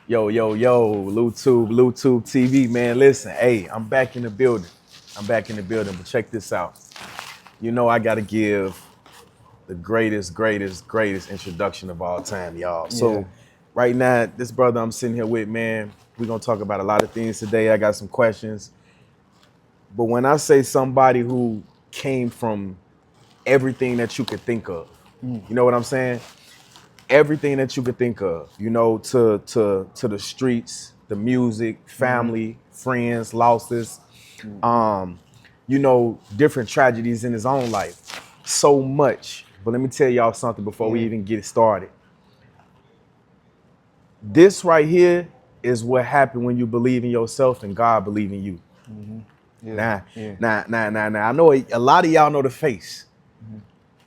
Yo, Bluetooth TV, man. Listen, hey, I'm back in the building. But check this out. You know I gotta give the greatest introduction of all time, y'all. Yeah. So right now, this brother I'm sitting here with, man, we're gonna talk about a lot of things today. I got some questions. But when I say somebody who came from everything that you could think of, you know what I'm saying? Everything that you could think of, to the streets, the music, family, friends, losses, different tragedies in his own life. So much. But let me tell y'all something before we Yeah. even get started. This right here is what happened when you believe in yourself and God believe in you. Yeah. Now, Yeah. now. I know a lot of y'all know the face.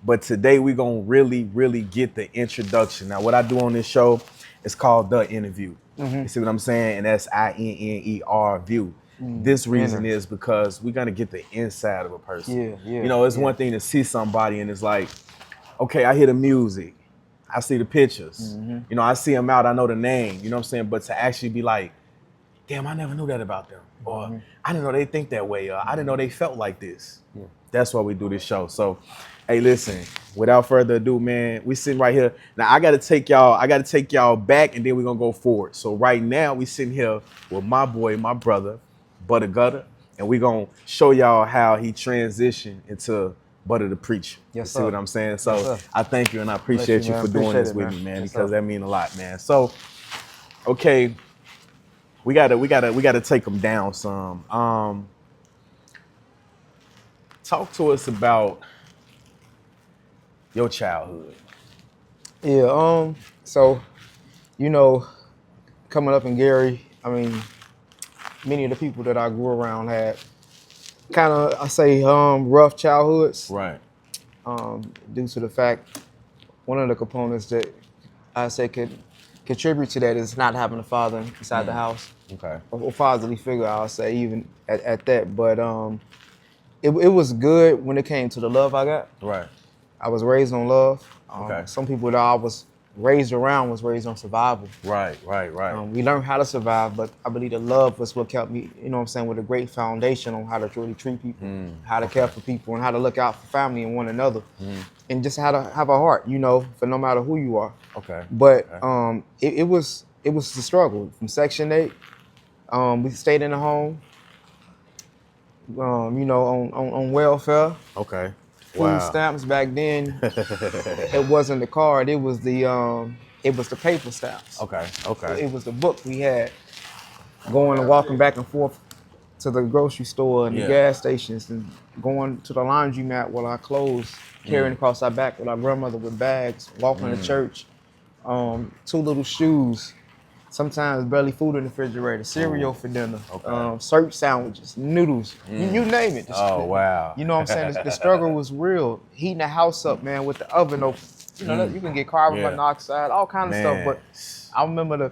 But today we're gonna really get the introduction. Now, what I do on this show is called The Interview. You see what I'm saying? And that's INNER view. This reason Inner. is because we're gonna get the inside of a person. Yeah. It's Yeah. one thing to see somebody and it's like, okay, I hear the music, I see the pictures, I see them out, I know the name, you know what I'm saying? But to actually be like, damn, I never knew that about them. Or I didn't know they think that way, or I didn't know they felt like this. Yeah. That's why we do this show. So, hey, listen, without further ado, man, we sitting right here. Now I gotta take y'all back and then we're gonna go forward. So right now we sitting here with my boy, my brother, Butta, and we gonna show y'all how he transitioned into Butta the Preacher. Yes, You see what sir. I'm saying? Yes, So sir. I thank you and I Bless you, appreciate you man. for doing Appreciate this it, with man. me, man, Yes, because sir. that mean a lot, man. So, okay, we gotta take them down some. Talk to us about your childhood. Yeah. So, you know, coming up in Gary, I mean, many of the people that I grew around had kind of, I say, rough childhoods. Right. Due to the fact one of the components that I say could contribute to that is not having a father inside the house, Okay. or fatherly figure. I'll say even at that, but it was good when it came to the love I got. Right. I was raised on love. Okay. Some people that I was raised around was raised on survival. Right. We learned how to survive, but I believe the love was what kept me, you know what I'm saying, with a great foundation on how to really treat people, how to care for people, and how to look out for family and one another, and just how to have a heart, for no matter who you are. Okay. But Okay. it was the struggle from Section 8. We stayed in the home, on welfare, Okay. food Wow. stamps. Back then, it wasn't the card; it was the paper stamps. Okay. It was the book we had going and walking back and forth to the grocery store and the Yeah. gas stations and going to the laundromat with our clothes carrying across our back with our grandmother with bags, walking to church, two little shoes, sometimes barely food in the refrigerator, cereal for dinner, Okay. search sandwiches, noodles, you name it. Oh wow. You know what I'm saying? The struggle was real. Heating the house up, man, with the oven open. You can get carbon Yeah. monoxide, all kind of stuff. Man. But I remember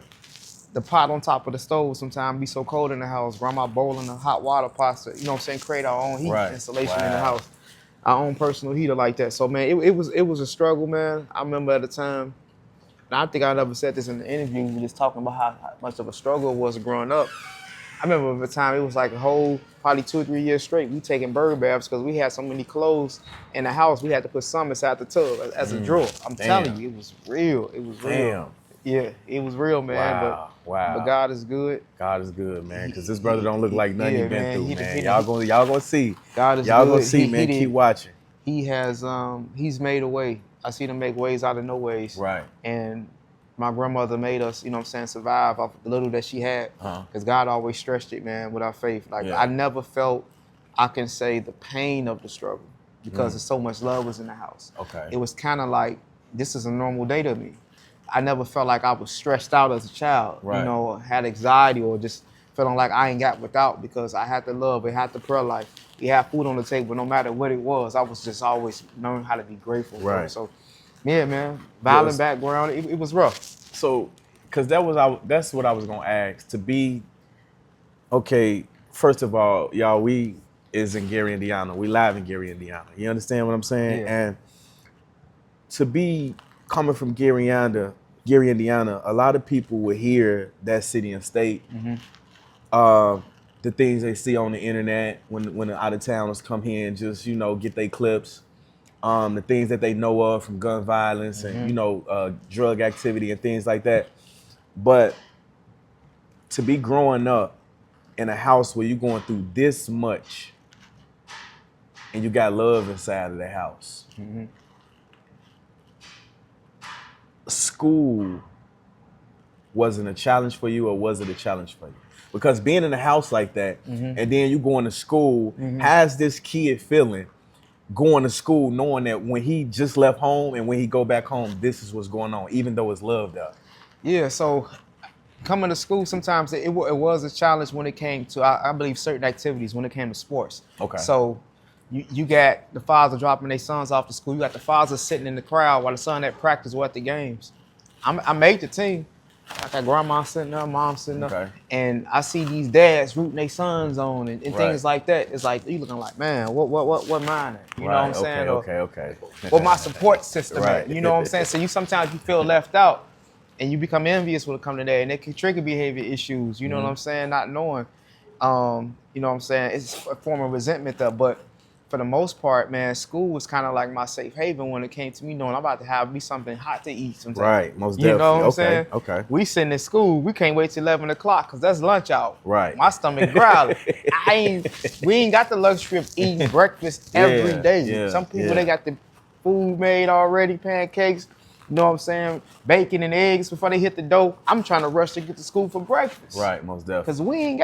the pot on top of the stove sometimes be so cold in the house. Grandma boiling the hot water pots to, create our own heat Right. installation in the Wow. house. Our own personal heater like that. So man, it was a struggle, man. I remember at the time, and I think I never said this in the interview, we just talking about how much of a struggle it was growing up. I remember at the time it was like a whole probably 2 or 3 years straight. We taking bird baths because we had so many clothes in the house. We had to put some inside the tub as a drawer. I'm telling you, it was real. It was real. Damn. Yeah, it was real, man. Wow. But Wow. God is good. God is good, man. Because this brother don't look like nothing he Yeah, been man. through, He man. done- Y'all gonna see. God is Y'all good. gonna see, He man. did- Keep watching. He has he's made a way. I seen him make ways out of no ways. Right. And my grandmother made us, survive off the little that she had. Uh-huh. Because God always stretched it, man, with our faith. Like Yeah. I never felt, I can say, the pain of the struggle because so much love was in the house. Okay. It was kind of like this is a normal day to me. I never felt like I was stressed out as a child. Right. Had anxiety or just feeling like I ain't got without because I had the love, I had the prayer life. We had food on the table, no matter what it was. I was just always learning how to be grateful. Bro. Right. So, yeah, man, violent Yes. background. It was rough. So, because that's what I was gonna ask. To be okay, first of all, y'all, we is in Gary, Indiana. We live in Gary, Indiana. You understand what I'm saying? Yeah. And to be coming from Gary, Indiana, Gary, Indiana, a lot of people will hear that city and state, Mm-hmm. uh, the things they see on the internet when the out of towners come here and just get their clips, the things that they know of from gun violence and Mm-hmm. drug activity and things like that. But to be growing up in a house where you're going through this much and you got love inside of the house, Mm-hmm. school wasn't a challenge for you, or was it a challenge for you? Because being in a house like that, Mm-hmm. and then you going to school, Mm-hmm. has this kid feeling going to school knowing that when he just left home and when he go back home, this is what's going on, even though it's love there. Yeah, so coming to school, sometimes it was a challenge when it came to, I believe, certain activities when it came to sports. Okay. So you got the fathers dropping their sons off to school. You got the fathers sitting in the crowd while the son at practice or at the games. I made the team. I got grandma sitting there, mom sitting there, Okay. and I see these dads rooting their sons on and Right. things like that. It's like you looking like, man, what mine at? You know what I'm saying? Or, Okay. what my support system Right. at? You know what I'm saying? So sometimes you feel left out and you become envious when it comes to that, and it can trigger behavior issues. You know what I'm saying? Not knowing, you know what I'm saying? It's a form of resentment there, but for the most part, man, school was kind of like my safe haven when it came to me knowing I'm about to have me something hot to eat sometime. Right, most You know definitely. what I'm saying? Okay. We sitting in school, we can't wait till 11 o'clock because that's lunch hour. Right. My stomach growling. We ain't got the luxury of eating breakfast every day. yeah, Some people, yeah. they got the food made already, pancakes, you know what I'm saying, bacon and eggs before they hit the dough. I'm trying to rush to get to school for breakfast. Right, most definitely. Because we ain't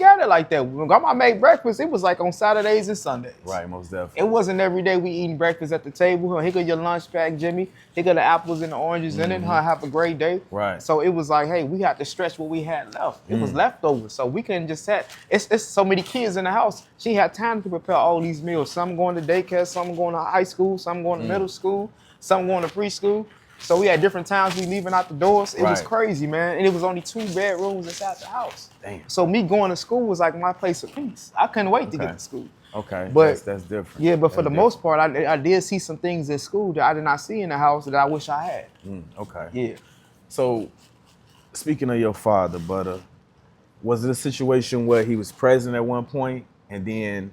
got it like that. When grandma made breakfast, it was like on Saturdays and Sundays. Right, most definitely. It wasn't every day we eating breakfast at the table. Here go your lunch pack, Jimmy. Here go the apples and the oranges in it. Have a great day. Right. So it was like, hey, we had to stretch what we had left. It was leftovers. So we couldn't just have, it's so many kids in the house. She had time to prepare all these meals. Some going to daycare, some going to high school, some going to middle school, some going to preschool. So we had different times we leaving out the doors. It was Right. crazy, man. And it was only 2 bedrooms inside the house. Damn. So me going to school was like my place of peace. I couldn't wait to Okay. get to school. Okay, But that's different. yeah, but for That's the most part, I did see some things at school that I did not see in the house that I wish I had. Okay. Yeah. So, speaking of your father, Butta, was it a situation where he was present at one point and then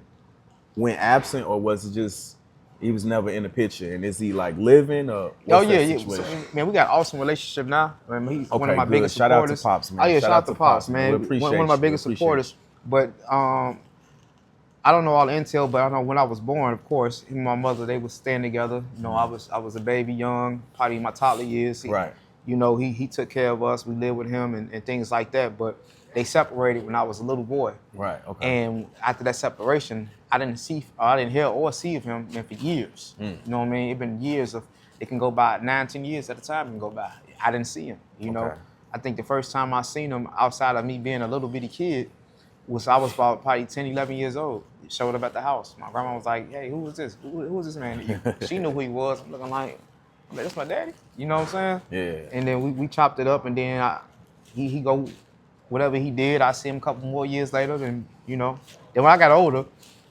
went absent, or was it just he was never in the picture? And is he like living, or what's that Yeah. situation? So, man, we got an awesome relationship now. I mean, he's one Okay, of my good. biggest Shout out to supporters. Pops, man. Oh yeah, Shout shout out to Pops, man. We appreciate One of my you. biggest We appreciate supporters. But I don't know all the intel, but I know when I was born, of course, him and my mother, they would stand together. You know, I was a baby young, probably in my toddler years. Right. You know, he took care of us. We lived with him and things like that. But they separated when I was a little boy. Right. Okay. And after that separation, I didn't hear or see of him for years. You know what I mean? It been years of, it can go by 9, 10 years at a time can go by. I didn't see him, you know? Okay. I think the first time I seen him outside of me being a little bitty kid I was about probably 10, 11 years old. He showed up at the house. My grandma was like, hey, who is this? Who is this man to you? She knew who he was. I'm looking like, that's my daddy. You know what I'm saying? Yeah. And then we chopped it up, and then he go, whatever he did, I see him a couple more years later. Then, you know, then when I got older,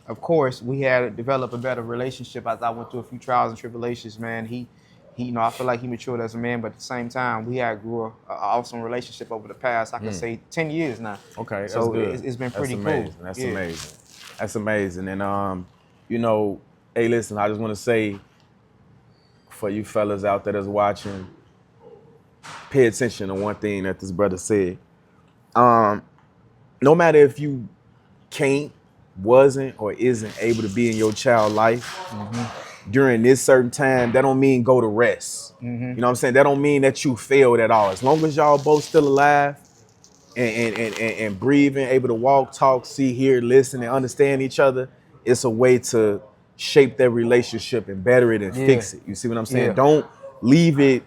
of course, we had to develop a better relationship as I went through a few trials and tribulations, man. He you know, I feel like he matured as a man, but at the same time, we had grew an awesome relationship over the past, I could say 10 years now. Okay, that's so good. it's been pretty that's cool. amazing. That's amazing. That's amazing. And you know, hey, listen, I just want to say, for you fellas out there that's watching, pay attention to one thing that this brother said. No matter if you can't, wasn't, or isn't able to be in your child life during this certain time, that don't mean go to rest. You know what I'm saying? That don't mean that you failed at all. As long as y'all both still alive and breathing, able to walk, talk, see, hear, listen, and understand each other, it's a way to shape that relationship and better it and fix it. You see what I'm saying? Yeah. Don't leave it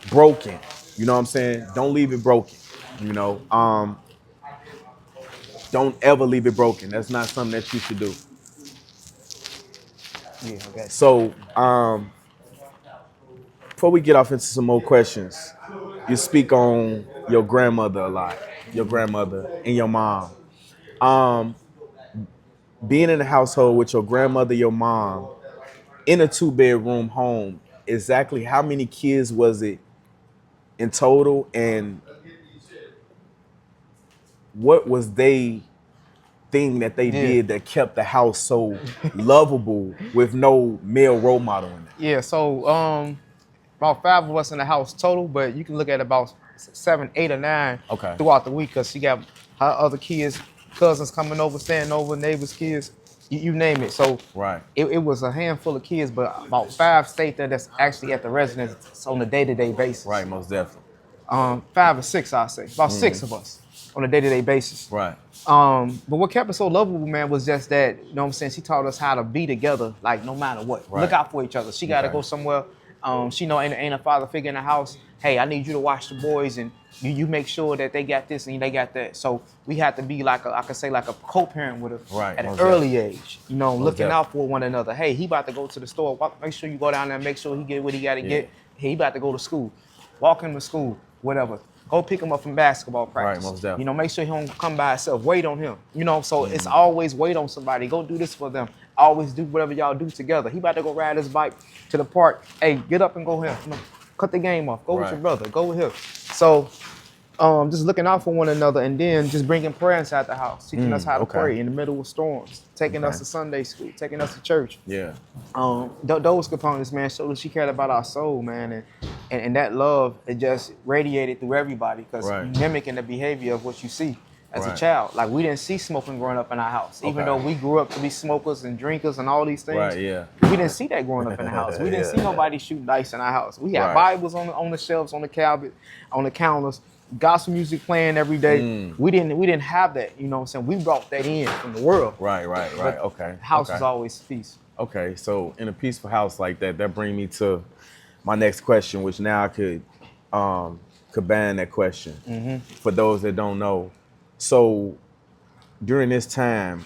broken. You know what I'm saying? Don't leave it broken. You know, don't ever leave it broken. That's not something that you should do. Yeah, okay. So, before we get off into some more questions, you speak on your grandmother a lot, your grandmother and your mom. Being in a household with your grandmother, your mom, in a 2-bedroom home, exactly how many kids was it in total, and what was they thing that they did that kept the house so lovable with no male role model in it? Yeah, so about 5 of us in the house total, but you can look at about 7, 8, or 9 Okay. throughout the week because she got her other kids, cousins coming over, staying over, neighbors' kids, you name it. So Right. it was a handful of kids, but about 5 stayed there that's actually at the residence on a day-to-day basis. Right, most definitely. 5 or 6, I'll say. About 6 of us on a day-to-day basis. Right. But what kept it so lovable, man, was just that, you know what I'm saying, she taught us how to be together, like no matter what. Right. Look out for each other. She got to go somewhere. She know ain't a father figure in the house. Hey, I need you to watch the boys, and you make sure that they got this and they got that. So we had to be like I could say like a co-parent with her Right, at an most early age. You know, Most looking definitely. out for one another. Hey, he about to go to the store. Make sure you go down there and make sure he get what he got to get. Hey, he about to go to school. Walk him to school, whatever. Go pick him up from basketball practice. Right, most definitely. You know, make sure he don't come by himself. Wait on him. You know, so it's always wait on somebody. Go do this for them. Always do whatever y'all do together. He about to go ride his bike to the park. Hey, get up and go here. You know, cut the game off. Go with your brother. Go with him. So just looking out for one another, and then just bringing prayer inside the house, teaching us how to pray in the middle of storms, taking us to Sunday school, taking us to church. Yeah. Those components, man, showed that she cared about our soul, man, and that love, it just radiated through everybody because you mimicking the behavior of what you see as a child. Like, we didn't see smoking growing up in our house, even though we grew up to be smokers and drinkers and all these things. Right, yeah. We didn't see that growing up in the house. We didn't see nobody shooting dice in our house. We had Bibles on the shelves, on the cabinet, on the counters, gospel music playing every day. We didn't have that, you know what I'm saying? We brought that in from the world. Right. Okay. The house was always peace. Okay, so in a peaceful house like that, that brings me to my next question, which now I could ban that question for those that don't know. So during this time,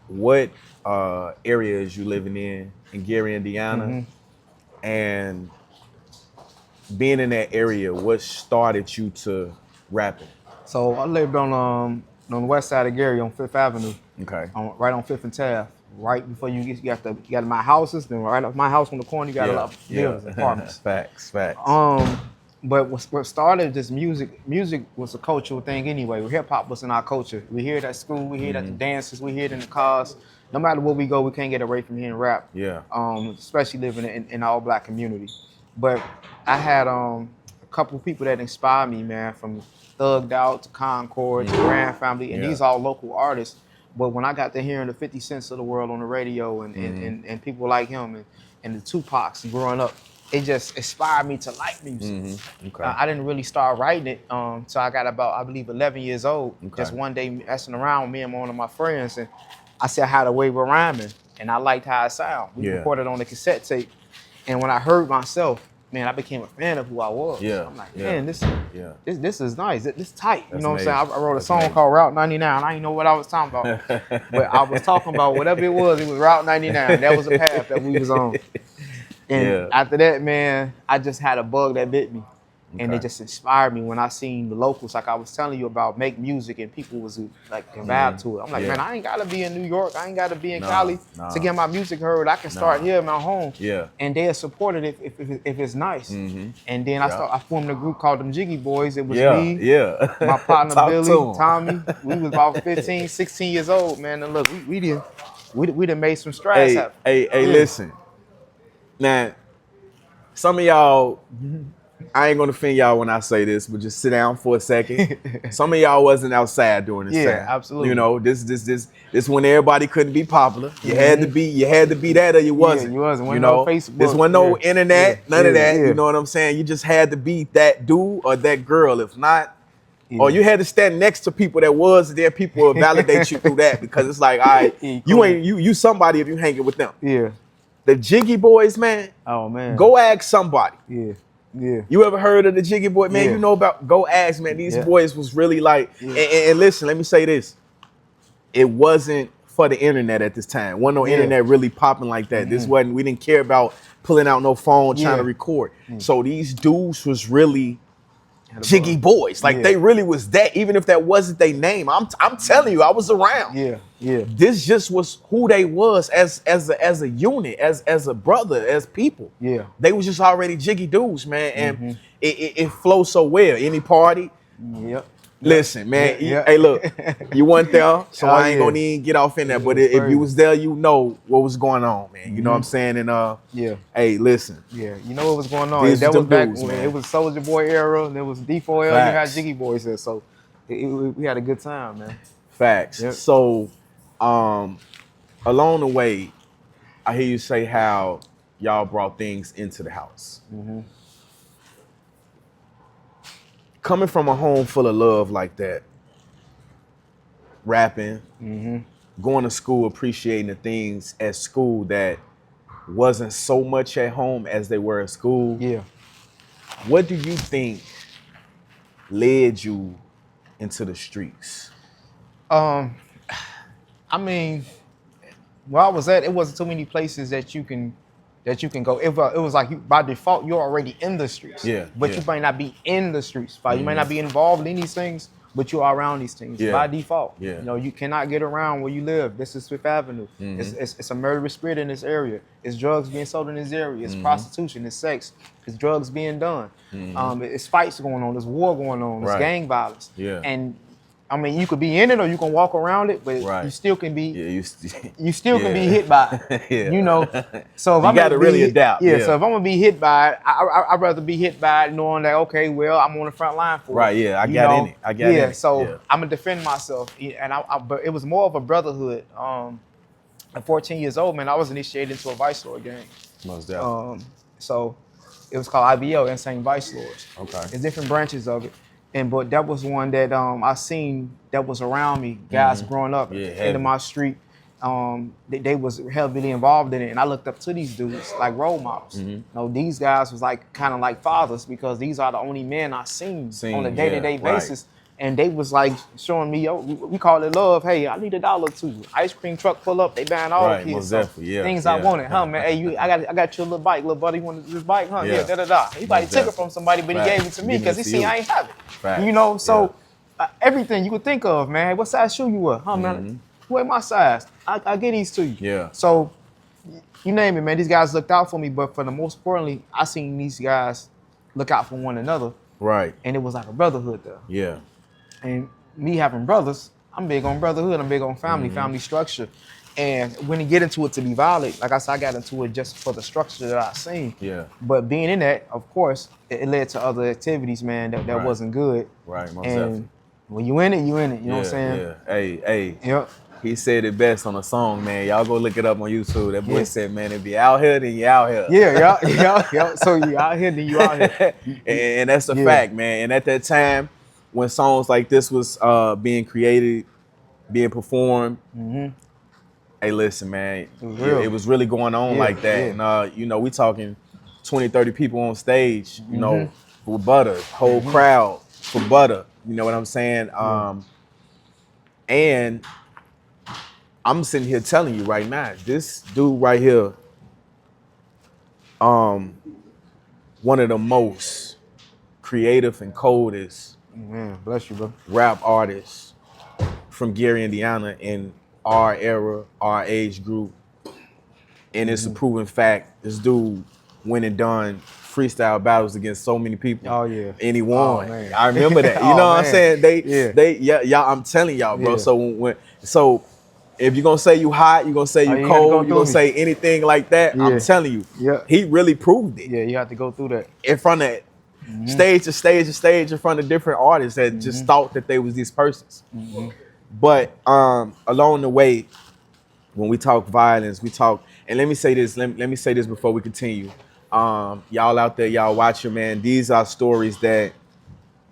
what area is you living in Gary, Indiana? And being in that area, what started you to rapping? So I lived on the west side of Gary on 5th Avenue. Okay. Right on 5th and Taft. Right before you got my houses, then right off my house on the corner, you got a lot of buildings, apartments. Facts. But what started this music was a cultural thing anyway. Hip hop was in our culture. We hear it at school, we hear it at the dances, we hear it in the cars. No matter where we go, we can't get away from hearing rap. Yeah. Especially living in all black community. But I had a couple people that inspired me, man, from Thugged Out to Concord to Grand Family, and these all local artists. But when I got to hearing the 50 Cents of the world on the radio and people like him and the Tupacs growing up, it just inspired me to like music. Okay. I didn't really start writing it until I got about, I believe, 11 years old. Okay. Just one day messing around with me and one of my friends, and I said I had a way of rhyming, and I liked how it sounded. We recorded on the cassette tape, and when I heard myself, man, I became a fan of who I was. Yeah. I'm like, man, this is nice. This tight. That's you know amazing. what I'm saying? I wrote a song called Route 99. I didn't know what I was talking about. But I was talking about whatever it was Route 99. That was the path that we was on. And after that, man, I just had a bug that bit me. And it just inspired me when I seen the locals, like I was telling you about, make music and people was like vibe to it. I'm like, man, I ain't gotta be in New York. I ain't gotta be in Cali to get my music heard. I can start here in my home. Yeah. And they'll support it if it's nice. And then I formed a group called them Jiggy Boys. It was me, my partner Billy, Tommy. We was about 15, 16 years old, man. And look, we done made some strides happen. Hey, listen. Now, some of y'all, I ain't gonna offend y'all when I say this, but just sit down for a second. Some of y'all wasn't outside during this time. Absolutely. You know, this when everybody couldn't be popular. You had to be that or you wasn't. You wasn't. You know, no Facebook. This wasn't no internet, none of that. Yeah. You know what I'm saying? You just had to be that dude or that girl. If not, or you had to stand next to people that was there. People will validate you through that, because it's like, all right, you somebody if you hanging with them. Yeah. The Jiggy Boys, man. Oh man. Go ask somebody. Yeah. You ever heard of the Jiggy Boy? Man, you know about, go ask, man. These boys was really like, and listen, let me say this. It wasn't for the internet at this time. Wasn't no internet really popping like that. This wasn't, we didn't care about pulling out no phone, trying to record. So these dudes was really Jiggy Boys. Like they really was that, even if that wasn't their name. I'm telling you, I was around. Yeah. This just was who they was as a unit, as a brother, as people. Yeah. They was just already jiggy dudes, man. And it flows so well. Any party. Yep. Listen, man. Yeah. Hey, look, you weren't there, so I ain't gonna yeah. even get off in there. But if you was there, you know what was going on, man. You know what I'm saying? And yeah. Hey, listen. Yeah, you know what was going on. These That was was back dudes, when man. it was Soldier Boy era, and there was D4L, you had Facts. Jiggy Boys there. So we had a good time, man. Facts. Yep. So, along the way, I hear you say how y'all brought things into the house. Coming from a home full of love like that, rapping, going to school, appreciating the things at school that wasn't so much at home as they were at school. Yeah. What do you think led you into the streets? I mean, where I was at, it wasn't too many places that you can go. It was like by default, you're already in the streets. Yeah. But yeah. you might not be in the streets. You might not be involved in these things, but you are around these things by default. Yeah. You know, you cannot get around where you live. This is Fifth Avenue. It's a murderous spirit in this area. It's drugs being sold in this area. It's prostitution. It's sex. It's drugs being done. It's fights going on. There's war going on. It's gang violence. Yeah. And I mean, you could be in it or you can walk around it, but you still can be. Yeah, you still can be hit by it. You know. So if you I'm got to really adapt. Yeah. So if I'm gonna be hit by it, I'd rather be hit by it knowing that okay, well, I'm on the front line for it. Right. Yeah. I got in it. I got in it. So I'm gonna defend myself, and but it was more of a brotherhood. At 14 years old, man, I was initiated into a vice lord gang. Most definitely. So it was called IBL, Insane Vice Lords. Okay. There's different branches of it. But that was one that I seen that was around me, guys growing up into my street. They was heavily involved in it, and I looked up to these dudes like role models. You know, these guys was like kind of like fathers because these are the only men I seen on a day-to-day basis. And they was like showing me, yo, we call it love. Hey, I need $1 or $2. Ice cream truck pull up, they buying all the kids. Most definitely, things I wanted, huh, man? Hey, I got your little bike, little buddy. You want this bike, huh? Yeah, da. He probably took it from somebody, but he gave it to me because he see I ain't have it. You know, so everything you could think of, man. What size shoe you wear, huh, man? Wear my size. I get these to you. Yeah. So you name it, man. These guys looked out for me, but for the most importantly, I seen these guys look out for one another. Right. And it was like a brotherhood there. Yeah. And me having brothers, I'm big on brotherhood. I'm big on family structure. And when you get into it to be violent, like I said, I got into it just for the structure that I seen. Yeah. But being in that, of course, it led to other activities, man, that wasn't good. Right, most and definitely. when you in it, you in it. You know what I'm saying? Yeah. Hey. Yep. He said it best on a song, man. Y'all go look it up on YouTube. That boy said, man, if you out here, then you out here. Yeah. So you out here, then you out here. and that's a fact, man. And at that time, when songs like this was being created, being performed, hey, listen, man, it was really going on like that. And, you know, we talking 20, 30 people on stage, you know, for Butta, whole crowd for Butta. You know what I'm saying? And I'm sitting here telling you right now, this dude right here, one of the most creative and coldest Man, bless you, bro. rap artists from Gary, Indiana, in our era, our age group. And it's a proven fact. This dude went and done freestyle battles against so many people. Oh, yeah. And he won. Oh, I remember that. You know what I'm saying? Y'all, I'm telling y'all, bro. So if you're gonna say you hot, you're gonna say you cold, you're gonna say anything like that, I'm telling you, he really proved it. Yeah, you have to go through that. In front of stage to stage in front of different artists that just thought that they was these persons. But along the way, when we talk violence, we talk, and let me say this before we continue. Y'all out there, y'all watching, man, these are stories that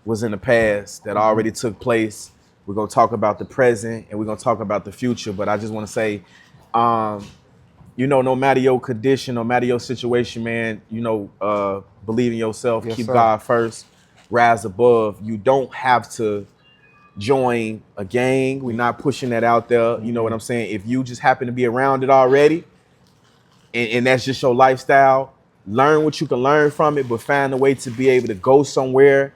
was in the past that already took place. We're gonna talk about the present and we're gonna talk about the future. But I just wanna say, you know, no matter your condition, no matter your situation, man, you know, believe in yourself, keep God first, rise above. You don't have to join a gang. We're not pushing that out there. You know what I'm saying? If you just happen to be around it already, and that's just your lifestyle, learn what you can learn from it, but find a way to be able to go somewhere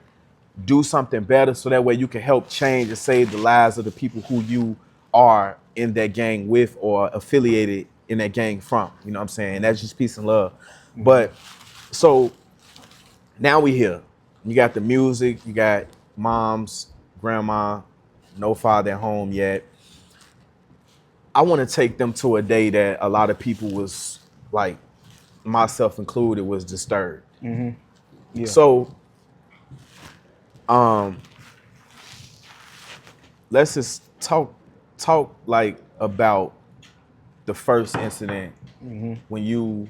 do something better so that way you can help change and save the lives of the people who you are in that gang with or affiliated in that gang from. You know what I'm saying? And that's just peace and love. But so now we here. You got the music, you got mom's, grandma, no father at home yet. I want to take them to a day that a lot of people was like, myself included, was disturbed. Yeah. So let's just talk like about the first incident when you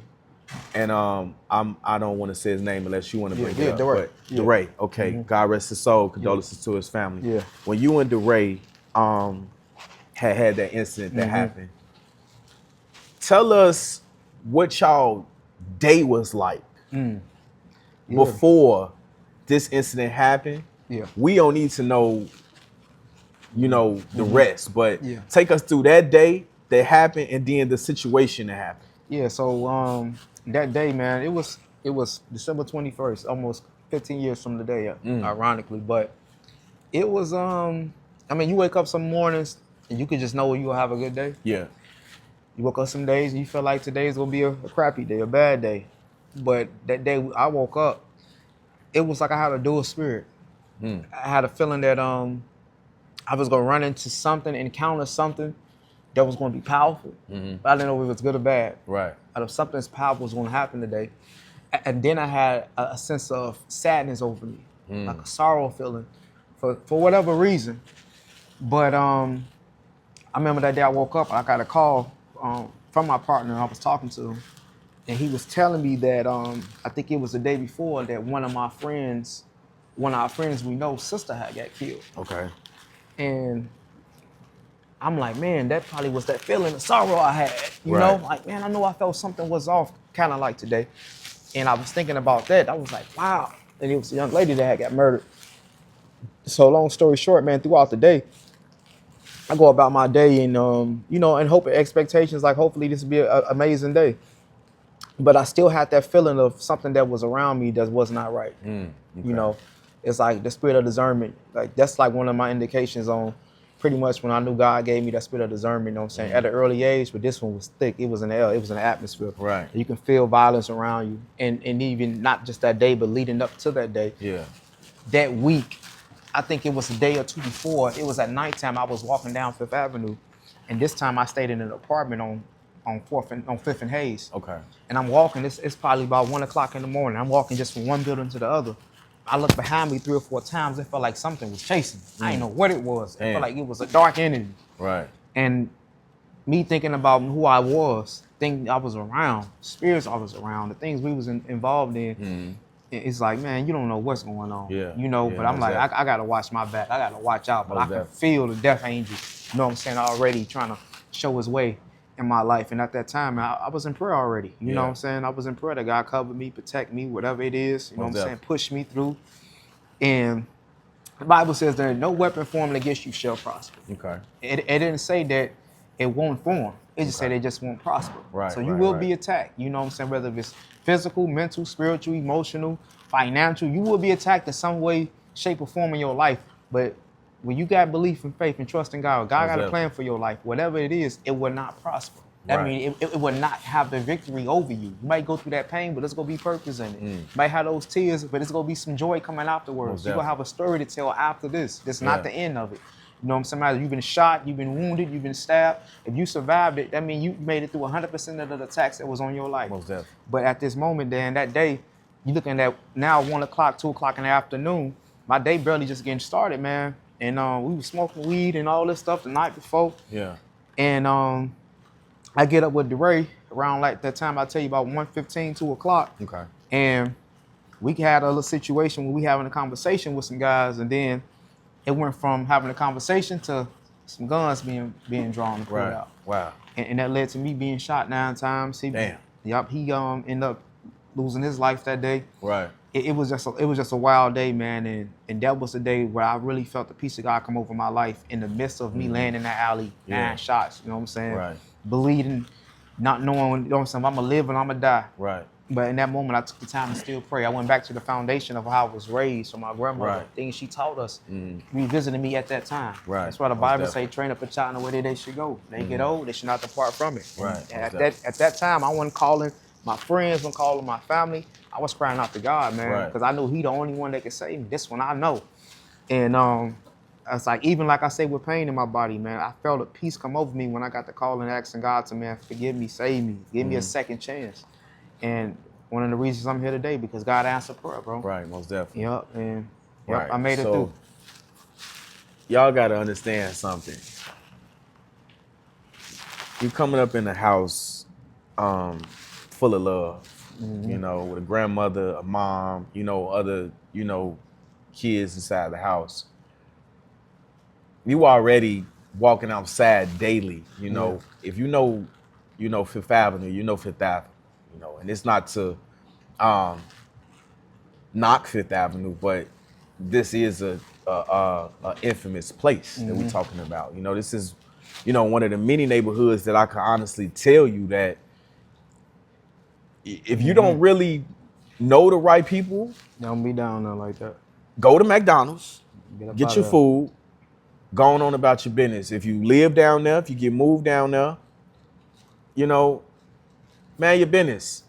and I don't want to say his name unless you want to bring it up. DeRay. But DeRay, okay. God rest his soul. Condolences to his family. Yeah. When you and DeRay had that incident that happened, tell us what y'all day was like before this incident happened. Yeah. We don't need to know, the rest, but Yeah. take us through that day that happened and then the situation that happened. Yeah, so that day, man, it was December 21st, almost 15 years from the day, ironically. But it was I mean, you wake up some mornings and you could just know you're gonna have a good day. Yeah. You woke up some days and you feel like today's gonna be a crappy day, a bad day. But that day I woke up, it was like I had a dual spirit. I had a feeling that I was gonna run into something, encounter something that was gonna be powerful. But I didn't know if it was good or bad. Right. Out of something that's powerful was gonna happen today. And then I had a sense of sadness over me, like a sorrow feeling for whatever reason. But I remember that day I woke up, I got a call from my partner I was talking to, and he was telling me that I think it was the day before that one of our friends we know, sister had got killed. Okay. And I'm like, man, that probably was that feeling of sorrow I had. You know, like, man, I know I felt something was off, kind of like today. And I was thinking about that. I was like, wow. And it was a young lady that had got murdered. So long story short, man, throughout the day, I go about my day and, and hope and expectations, like hopefully this will be an amazing day. But I still had that feeling of something that was around me that was not right. Okay. You know, it's like the spirit of discernment. Like that's like one of my indications on pretty much when I knew God gave me that spirit of discernment, you know what I'm saying, at an early age, but this one was thick. It was in the air, it was in the atmosphere. Right. You can feel violence around you. And even not just that day, but leading up to that day. Yeah. That week, I think it was a day or two before, it was at nighttime, I was walking down Fifth Avenue. And this time I stayed in an apartment on 5th and Hayes. Okay. And I'm walking, it's probably about 1 o'clock in the morning. I'm walking just from one building to the other. I looked behind me 3 or 4 times. It felt like something was chasing me. I didn't know what it was. It felt like it was a dark entity. Right. And me thinking about who I was, things I was around, spirits I was around, the things we was involved in, it's like, man, you don't know what's going on. Yeah. But I'm like, I got to watch my back. I got to watch out. But I can feel the death angel, you know what I'm saying, already trying to show his way in my life. And at that time, I was in prayer already. You know what I'm saying? I was in prayer that God covered me, protect me, whatever it is, you know what I'm saying, push me through. And the Bible says there no weapon formed against you shall prosper. Okay. It didn't say that it won't form. It just said it just won't prosper. Right. So you will be attacked. You know what I'm saying? Whether it's physical, mental, spiritual, emotional, financial, you will be attacked in some way, shape, or form in your life. But when you got belief and faith and trust in God, God got a plan for your life. Whatever it is, it will not prosper. That means it will not have the victory over you. You might go through that pain, but there's going to be purpose in it. You might have those tears, but there's going to be some joy coming afterwards. You're going to have a story to tell after this. This is not the end of it. You know what I'm saying? Either you've been shot, you've been wounded, you've been stabbed. If you survived it, that means you made it through 100% of the attacks that was on your life. Most definitely. But at this moment, then, that day, you're looking at now 1 o'clock, 2 o'clock in the afternoon. My day barely just getting started, man. And we were smoking weed and all this stuff the night before. Yeah. And I get up with DeRay around like that time I tell you about 1:15, 2 o'clock. Okay. And we had a little situation where we having a conversation with some guys, and then it went from having a conversation to some guns being drawn and pulled out. Wow. And that led to me being shot 9 times. Damn. Yep. He ended up losing his life that day. Right. It was just a wild day, man, and that was the day where I really felt the peace of God come over my life in the midst of me laying in that alley, 9 shots. You know what I'm saying? Right. Bleeding, not knowing, you know what I'm saying, if I'm gonna live and I'm gonna die. Right. But in that moment, I took the time to still pray. I went back to the foundation of how I was raised from my grandmother, Right. things she taught us, revisiting me at that time. Right. That's why the Most Bible definitely. say, train up a child in the way they should go. They get old, they should not depart from it. Right. And Most at that time, I wasn't calling my friends, wasn't calling my family. I was crying out to God, man, Right. because I knew He the only one that could save me. This one I know. And it's like, even like I say with pain in my body, man, I felt a peace come over me when I got the call and asking God to, man, forgive me, save me, give me a second chance. And one of the reasons I'm here today, because God answered prayer, bro. Right, most definitely. Yep, and Right. I made it through. Y'all gotta understand something. You coming up in a house full of love, you know, with a grandmother, a mom, you know, other, you know, kids inside the house. You already walking outside daily, you know. If you know, Fifth Avenue, you know Fifth Avenue, you know, and it's not to knock Fifth Avenue, but this is a infamous place that we're talking about. You know, this is, you know, one of the many neighborhoods that I can honestly tell you that if you don't really know the right people, Don't be down there like that. go to McDonald's, Get up get out your of food, going on about your business. If you live down there, if you get moved down there, you know, man your business.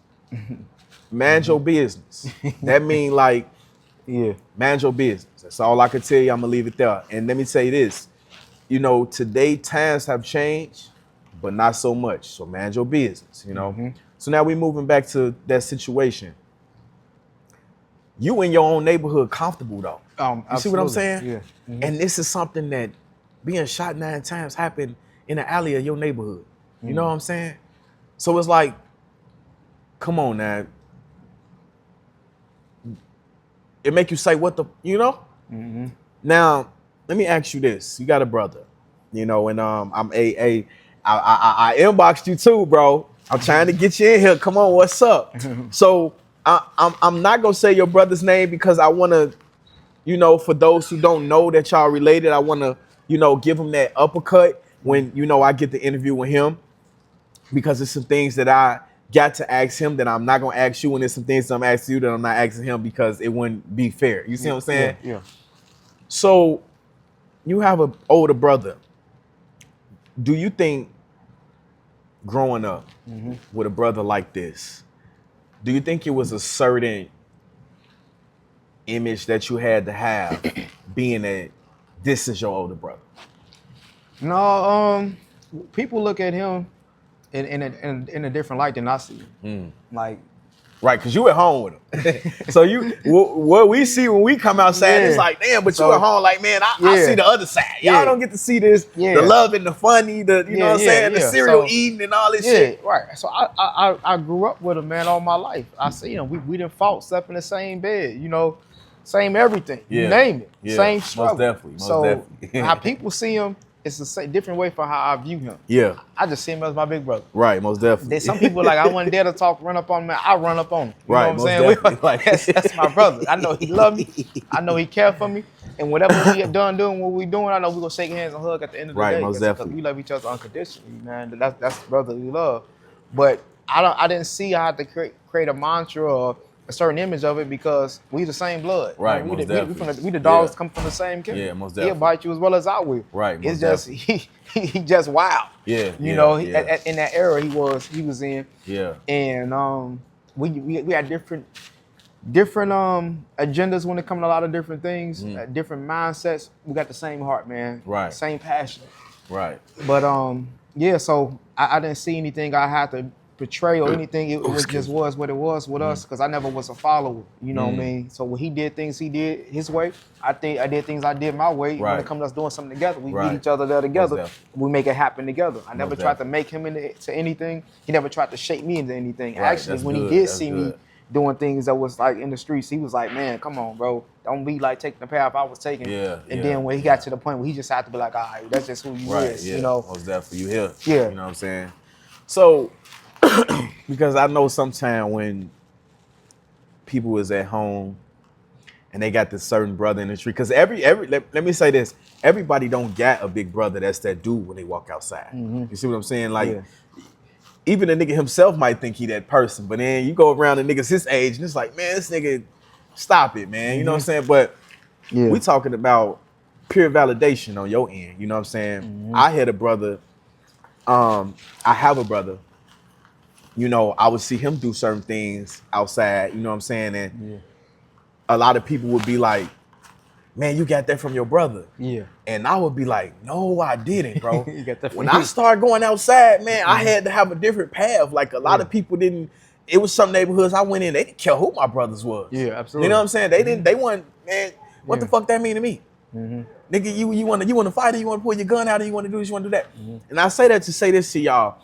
Man your business. That mean like, Yeah. man your business. That's all I can tell you. I'm gonna leave it there. And let me say this, you know, today times have changed, but not so much. So man your business, you know. So now we moving back to that situation. You in your own neighborhood comfortable though. You see what I'm Absolutely. saying? Yeah. And this is something that being shot 9 times happened in the alley of your neighborhood. You know what I'm saying? So it's like, come on now. It make you say, what the, you know? Now, let me ask you this. You got a brother, you know, and I inboxed you too, bro. I'm trying to get you in here. Come on, what's up? So I'm not gonna say your brother's name because I wanna, you know, for those who don't know that y'all related, I wanna, you know, give him that uppercut when, you know, I get the interview with him, because there's some things that I got to ask him that I'm not gonna ask you, and there's some things that I'm asking you that I'm not asking him because it wouldn't be fair. You see what I'm saying? Yeah. So you have an older brother. Do you think growing up with a brother like this, do you think it was a certain image that you had to have being that this is your older brother? No, people look at him in a different light than I see him. Like, Right, because you at home with him. So what we see when we come outside, it's like, damn, but you at home like, man, I see the other side. Y'all don't get to see this, the love and the funny, the, you know what I'm saying, the cereal eating and all this shit. Right. So I grew up with him, man, all my life. I see him. We done fought, slept in the same bed, you know, same everything. You name it. Same struggle. Most definitely. How people see him, it's a different way for how I view him. Yeah. I just see him as my big brother. Right, most definitely. There's some people like, I wasn't there to talk, run up on him, man. I run up on him. You know what I'm saying? Definitely. That's my brother. I know he love me. I know he care for me. And whatever we have done doing what we doing, I know we gonna shake hands and hug at the end of the day. Right, most definitely. Because we love each other unconditionally, man. That's brotherly love. But I didn't see I had to create a mantra or a certain image of it because we the same blood. Right, we most definitely. We the dogs come from the same kin. Yeah, most definitely. He'll bite you as well as I will. Right, most it's just he just wild. Yeah, you know, in that era he was in. Yeah. And we had different agendas when it comes to a lot of different things, different mindsets. We got the same heart, man. Right. Same passion. Right. But so I didn't see anything I had to portray or anything. It just was what it was with us, because I never was a follower. You know what I mean? So when he did things he did his way, I did things I did my way. When it comes to us doing something together, we meet each other there together. We make it happen together. I never tried to make him into anything. He never tried to shape me into anything. Right, actually, when he did see me doing things that was like in the streets, he was like, man, come on, bro. Don't be like taking the path I was taking. And then when he got to the point where he just had to be like, all right, that's just who you is, you know? Most definitely. You here. Yeah. You know what I'm saying? So, because I know sometimes when people is at home and they got this certain brother in the street, because let me say this, everybody don't got a big brother that's that dude when they walk outside. You see what I'm saying? Like, even a nigga himself might think he that person, but then you go around the niggas his age and it's like, man, this nigga, stop it, man. You know what I'm saying? But Yeah. we talking about pure validation on your end. You know what I'm saying? I had a brother. I have a brother. You know, I would see him do certain things outside. You know what I'm saying? And a lot of people would be like, man, you got that from your brother. Yeah. And I would be like, no, I didn't, bro. You got that from When I you. started going outside, man, I had to have a different path. Like a lot of people didn't. It was some neighborhoods I went in, they didn't care who my brothers was. Yeah, absolutely. You know what I'm saying? They didn't. They weren't. Man, what the fuck that mean to me? Nigga, you want to fight, or you want to pull your gun out, or you want to do this, you want to do that. And I say that to say this to y'all.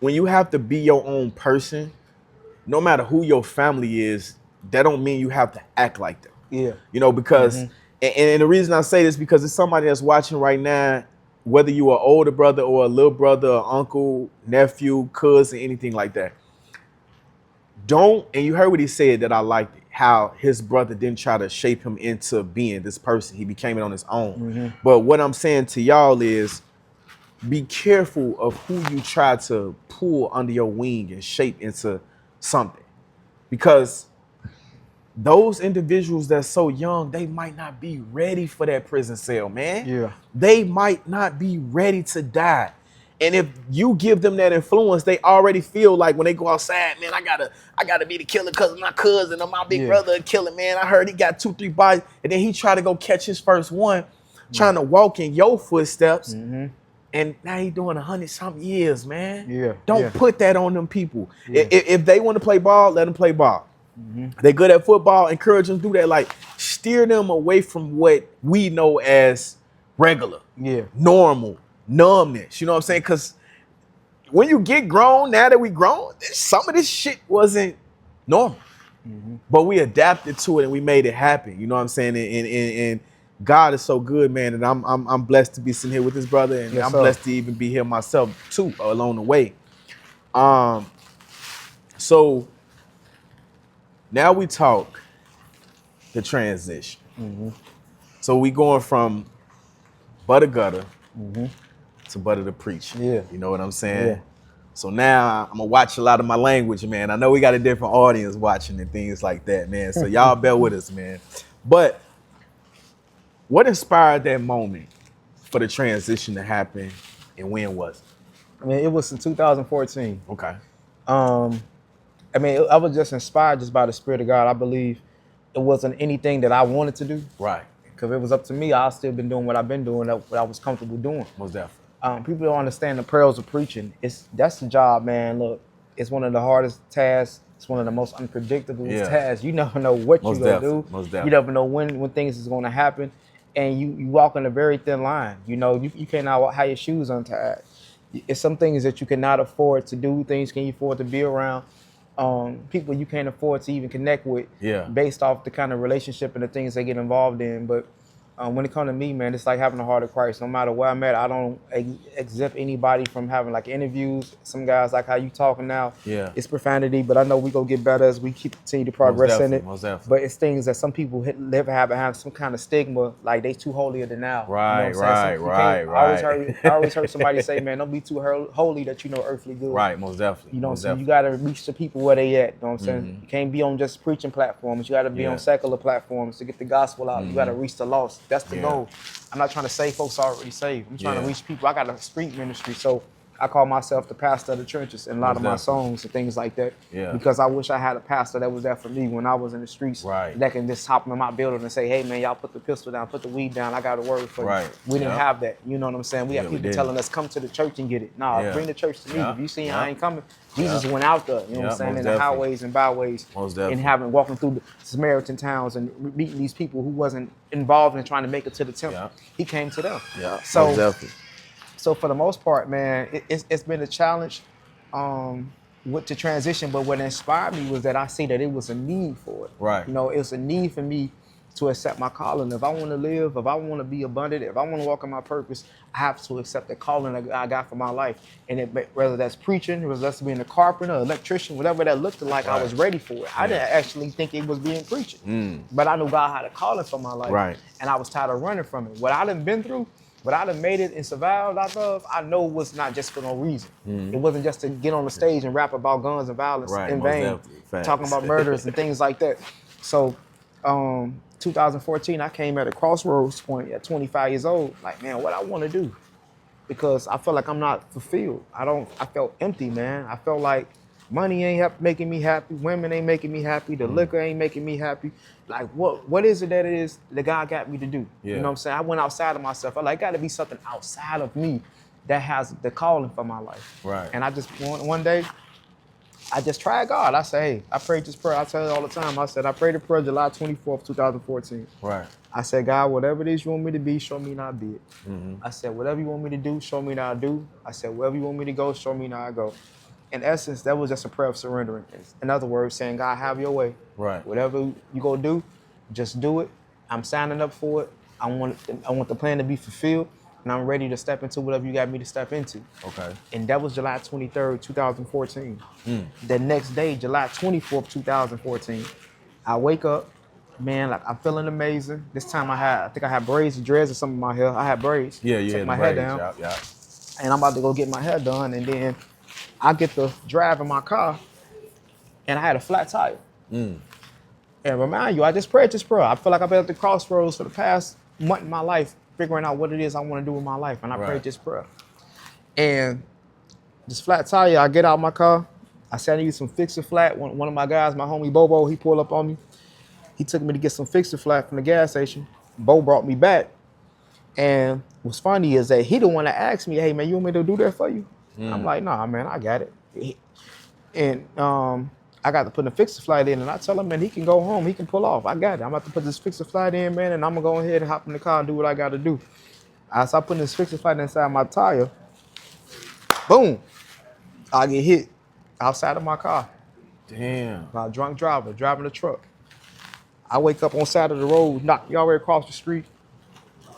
When you have to be your own person, no matter who your family is, that don't mean you have to act like them. Yeah. You know, because and the reason I say this because it's somebody that's watching right now, whether you are older brother or a little brother, or uncle, nephew, cousin, anything like that. Don't, and you heard what he said that I liked it, how his brother didn't try to shape him into being this person. He became it on his own. But what I'm saying to y'all is be careful of who you try to pull under your wing and shape into something. Because those individuals that's so young, they might not be ready for that prison cell, man. Yeah. They might not be ready to die. And if you give them that influence, they already feel like when they go outside, man, I gotta be the killer because my cousin or my big brother a killer, man. I heard he got 2-3 bodies. And then he tried to go catch his first one, trying to walk in your footsteps. And now he doing 100-something years, man. Yeah. Don't put that on them people. If they want to play ball, let them play ball. They good at football, encourage them to do that. Like, steer them away from what we know as regular, normal, numbness. You know what I'm saying? Because when you get grown, now that we grown, some of this shit wasn't normal. But we adapted to it and we made it happen. You know what I'm saying? And God is so good, man. And I'm blessed to be sitting here with this brother, and I'm blessed to even be here myself too along the way. So now we talk the transition. So we going from Butta gutter to Butta the preacher. Yeah. You know what I'm saying? Yeah. So now I'm gonna watch a lot of my language, man. I know we got a different audience watching and things like that, man. So y'all bear with us, man. But what inspired that moment for the transition to happen, and when was it? I mean, it was in 2014. Okay. I mean, I was just inspired just by the Spirit of God. I believe it wasn't anything that I wanted to do. Right. Because if it was up to me, I'd still been doing what I've been doing, what I was comfortable doing. Most definitely. People don't understand the perils of preaching. That's the job, man. Look, it's one of the hardest tasks. It's one of the most unpredictable tasks. You never know what you're going to do. Most definitely. You never know when things is going to happen. And you walk on a very thin line. You know, you cannot have your shoes untied. It's some things that you cannot afford to do. Things can you afford to be around. People you can't afford to even connect with based off the kind of relationship and the things they get involved in. But when it comes to me, man, it's like having the heart of Christ. No matter where I'm at, I don't exempt anybody from having like interviews. Some guys like how you talking now. Yeah, it's profanity, but I know we gonna get better as we continue to progress in it. Most definitely. But it's things that some people have some kind of stigma, like they too holier than thou. Right, you know right. I always heard somebody say, man, don't be too holy that you know earthly good. Right, most definitely. You know what I'm saying? You gotta reach the people where they at. You know what I'm saying? You can't be on just preaching platforms. You gotta be on secular platforms to get the gospel out. You gotta reach the lost. That's the goal. I'm not trying to say folks already saved. I'm trying to reach people. I got a street ministry, so I call myself the pastor of the churches in a lot of my songs and things like that. Yeah. Because I wish I had a pastor that was there for me when I was in the streets. Right. That can just hop in my building and say, hey man, y'all put the pistol down, put the weed down, I got a word for you. We didn't have that. You know what I'm saying? We have people telling us, come to the church and get it. Nah, bring the church to me. If you see I ain't coming, Jesus went out there, you know what I'm saying, in the highways and byways and walking through the Samaritan towns and meeting these people who wasn't involved in trying to make it to the temple. He came to them. Yeah. So for the most part, man, it's been a challenge with the transition, but what inspired me was that I see that it was a need for it. Right. You know, it's a need for me to accept my calling. If I want to live, if I want to be abundant, if I want to walk in my purpose, I have to accept the calling that I got for my life. And whether that's preaching, whether that's being a carpenter, electrician, whatever that looked like, I was ready for it. I didn't actually think it was being preaching, but I knew God had a calling for my life. Right. And I was tired of running from it. What I done been through, But I done made it and survived, I know it was not just for no reason. It wasn't just to get on the stage and rap about guns and violence Right, in most vain, definitely. Facts. talking about murders and things like that. So 2014, I came at a crossroads point at 25 years old, like, man, what I want to do? Because I felt like I'm not fulfilled. I felt empty, man. I felt like money ain't making me happy. Women ain't making me happy. The liquor ain't making me happy. Like, what is it that it is that God got me to do? Yeah. You know what I'm saying? I went outside of myself. I like, got to be something outside of me that has the calling for my life. Right. And I just, one day, I just tried God. I said, hey, I prayed this prayer. I tell you all the time. I said, I prayed the prayer July 24th, 2014. Right. I said, God, whatever it is you want me to be, show me not be it. Mm-hmm. I said, whatever you want me to do, show me that I do. I said, wherever you want me to go, show me that I go. In essence, that was just a prayer of surrendering. In other words, saying, God, have your way. Right. Whatever you go do, just do it. I'm signing up for it. I want the plan to be fulfilled, and I'm ready to step into whatever you got me to step into. Okay. And that was July 23rd, 2014. The next day, July 24th, 2014, I wake up, man, like I'm feeling amazing. This time I think I had braids and dreads or something in my hair. I had braids. Yeah, you Took had my the hair braids. down, Yeah. and I'm about to go get my hair done, and then I get to drive in my car, and I had a flat tire. And remind you, I just prayed this prayer. I feel like I've been at the crossroads for the past month in my life, figuring out what it is I want to do with my life, and I prayed this prayer. And this flat tire, I get out of my car. I said I need some Fix-A-Flat. One of my guys, my homie Bobo, he pulled up on me. He took me to get some Fix-A-Flat from the gas station. Bo brought me back. And what's funny is that he the one that asked me, hey, man, you want me to do that for you? I'm like, nah, man, I got it. And I got to put the Fix-A-Flat in, and I tell him, man, he can go home. He can pull off. I got it. I'm about to put this Fix-A-Flat in, man, and I'm going to go ahead and hop in the car and do what I got to do. As I put this Fix-A-Flat inside my tire, boom, I get hit outside of my car. Damn. By a drunk driver driving a truck. I wake up on side of the road, knocked all the way across the street.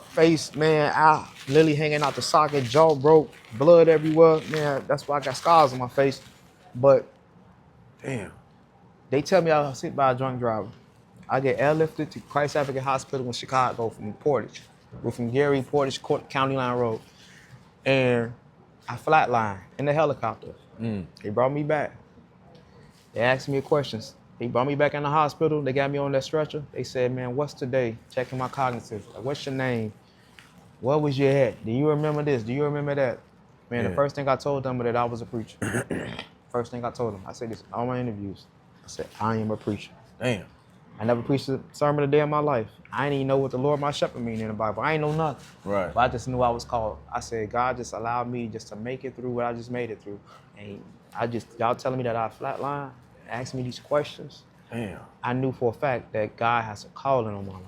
Face, man, I literally hanging out the socket, jaw broke, blood everywhere. Man, that's why I got scars on my face. But Damn. they tell me I was hit by a drunk driver. I get airlifted to Christ Advocate Hospital in Chicago from Portage. We're from Gary, Portage, County Line Road. And I flatlined in the helicopter. They brought me back. They asked me questions. They brought me back in the hospital. They got me on that stretcher. They said, man, what's today? Checking my cognitive. Like, what's your name? What was your head? Do you remember this? Do you remember that? Man, The first thing I told them was that I was a preacher. First thing I told them. I said this in all my interviews. I said, I am a preacher. Damn. I never preached a sermon a day in my life. I didn't even know what the Lord my shepherd mean in the Bible. I ain't know nothing. Right. But I just knew I was called. I said, God just allowed me just to make it through what I just made it through. And y'all telling me that I flatline, asking me these questions. Damn. I knew for a fact that God has a calling on my life.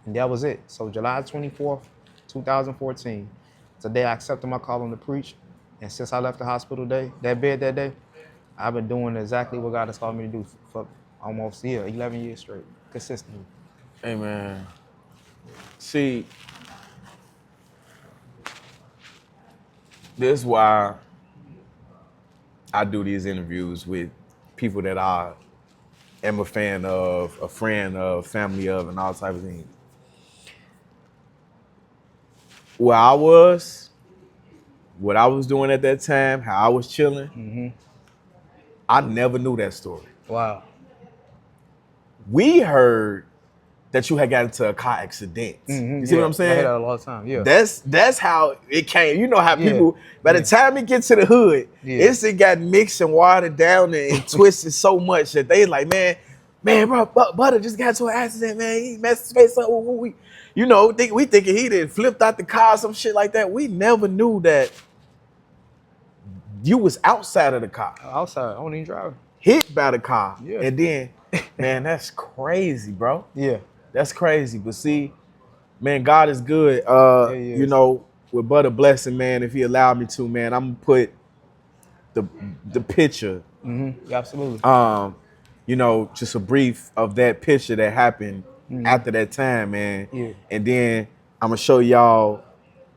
And that was it. So July 24th, 2014, it's the day I accepted my calling to preach. And since I left the hospital that bed that day, I've been doing exactly what God has called me to do for almost 11 years straight, consistently. Hey, man. See, this is why I do these interviews with people that I am a fan of, a friend of, family of, and all types of things. Where I was, what I was doing at that time, how I was chilling, I never knew that story. Wow. We heard that you had got into a car accident. You see what I'm saying? I hear that all the time, yeah. That's how it came. You know how people, by the Yeah. time it gets to the hood, Yeah. it got mixed and watered down and twisted so much that they like, man, bro, Butta just got into an accident, man. He messed his face up. We thinking he did flipped out the car, some shit like that. We never knew that you was outside of the car, Outside, I don't even drive. hit by the car, Yeah. and then, man, that's crazy, bro. Yeah. That's crazy. But see, man, God is good. He is. You know, with Butta blessing, man, if he allowed me to, man, I'm gonna put the picture. Yeah, absolutely. You know, just a brief of that picture that happened after that time, man. Yeah. And then I'm gonna show y'all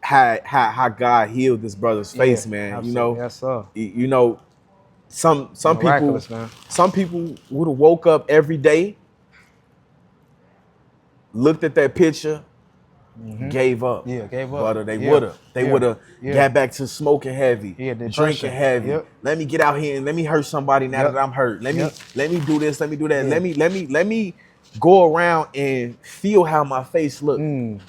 how God healed this brother's face, man. Absolutely. You know, Yes, sir. you know, some Miraculous, people, man. some people would have woke up every day, looked at that picture, gave up. Yeah, gave up. But they Yeah. would have Yeah. got back to smoking heavy, Yeah, drinking depression. heavy. Yep. Let me get out here and let me hurt somebody now Yep. that I'm hurt. Let Yep. me do this, let me do that. Yeah. Let me go around and feel how my face look. You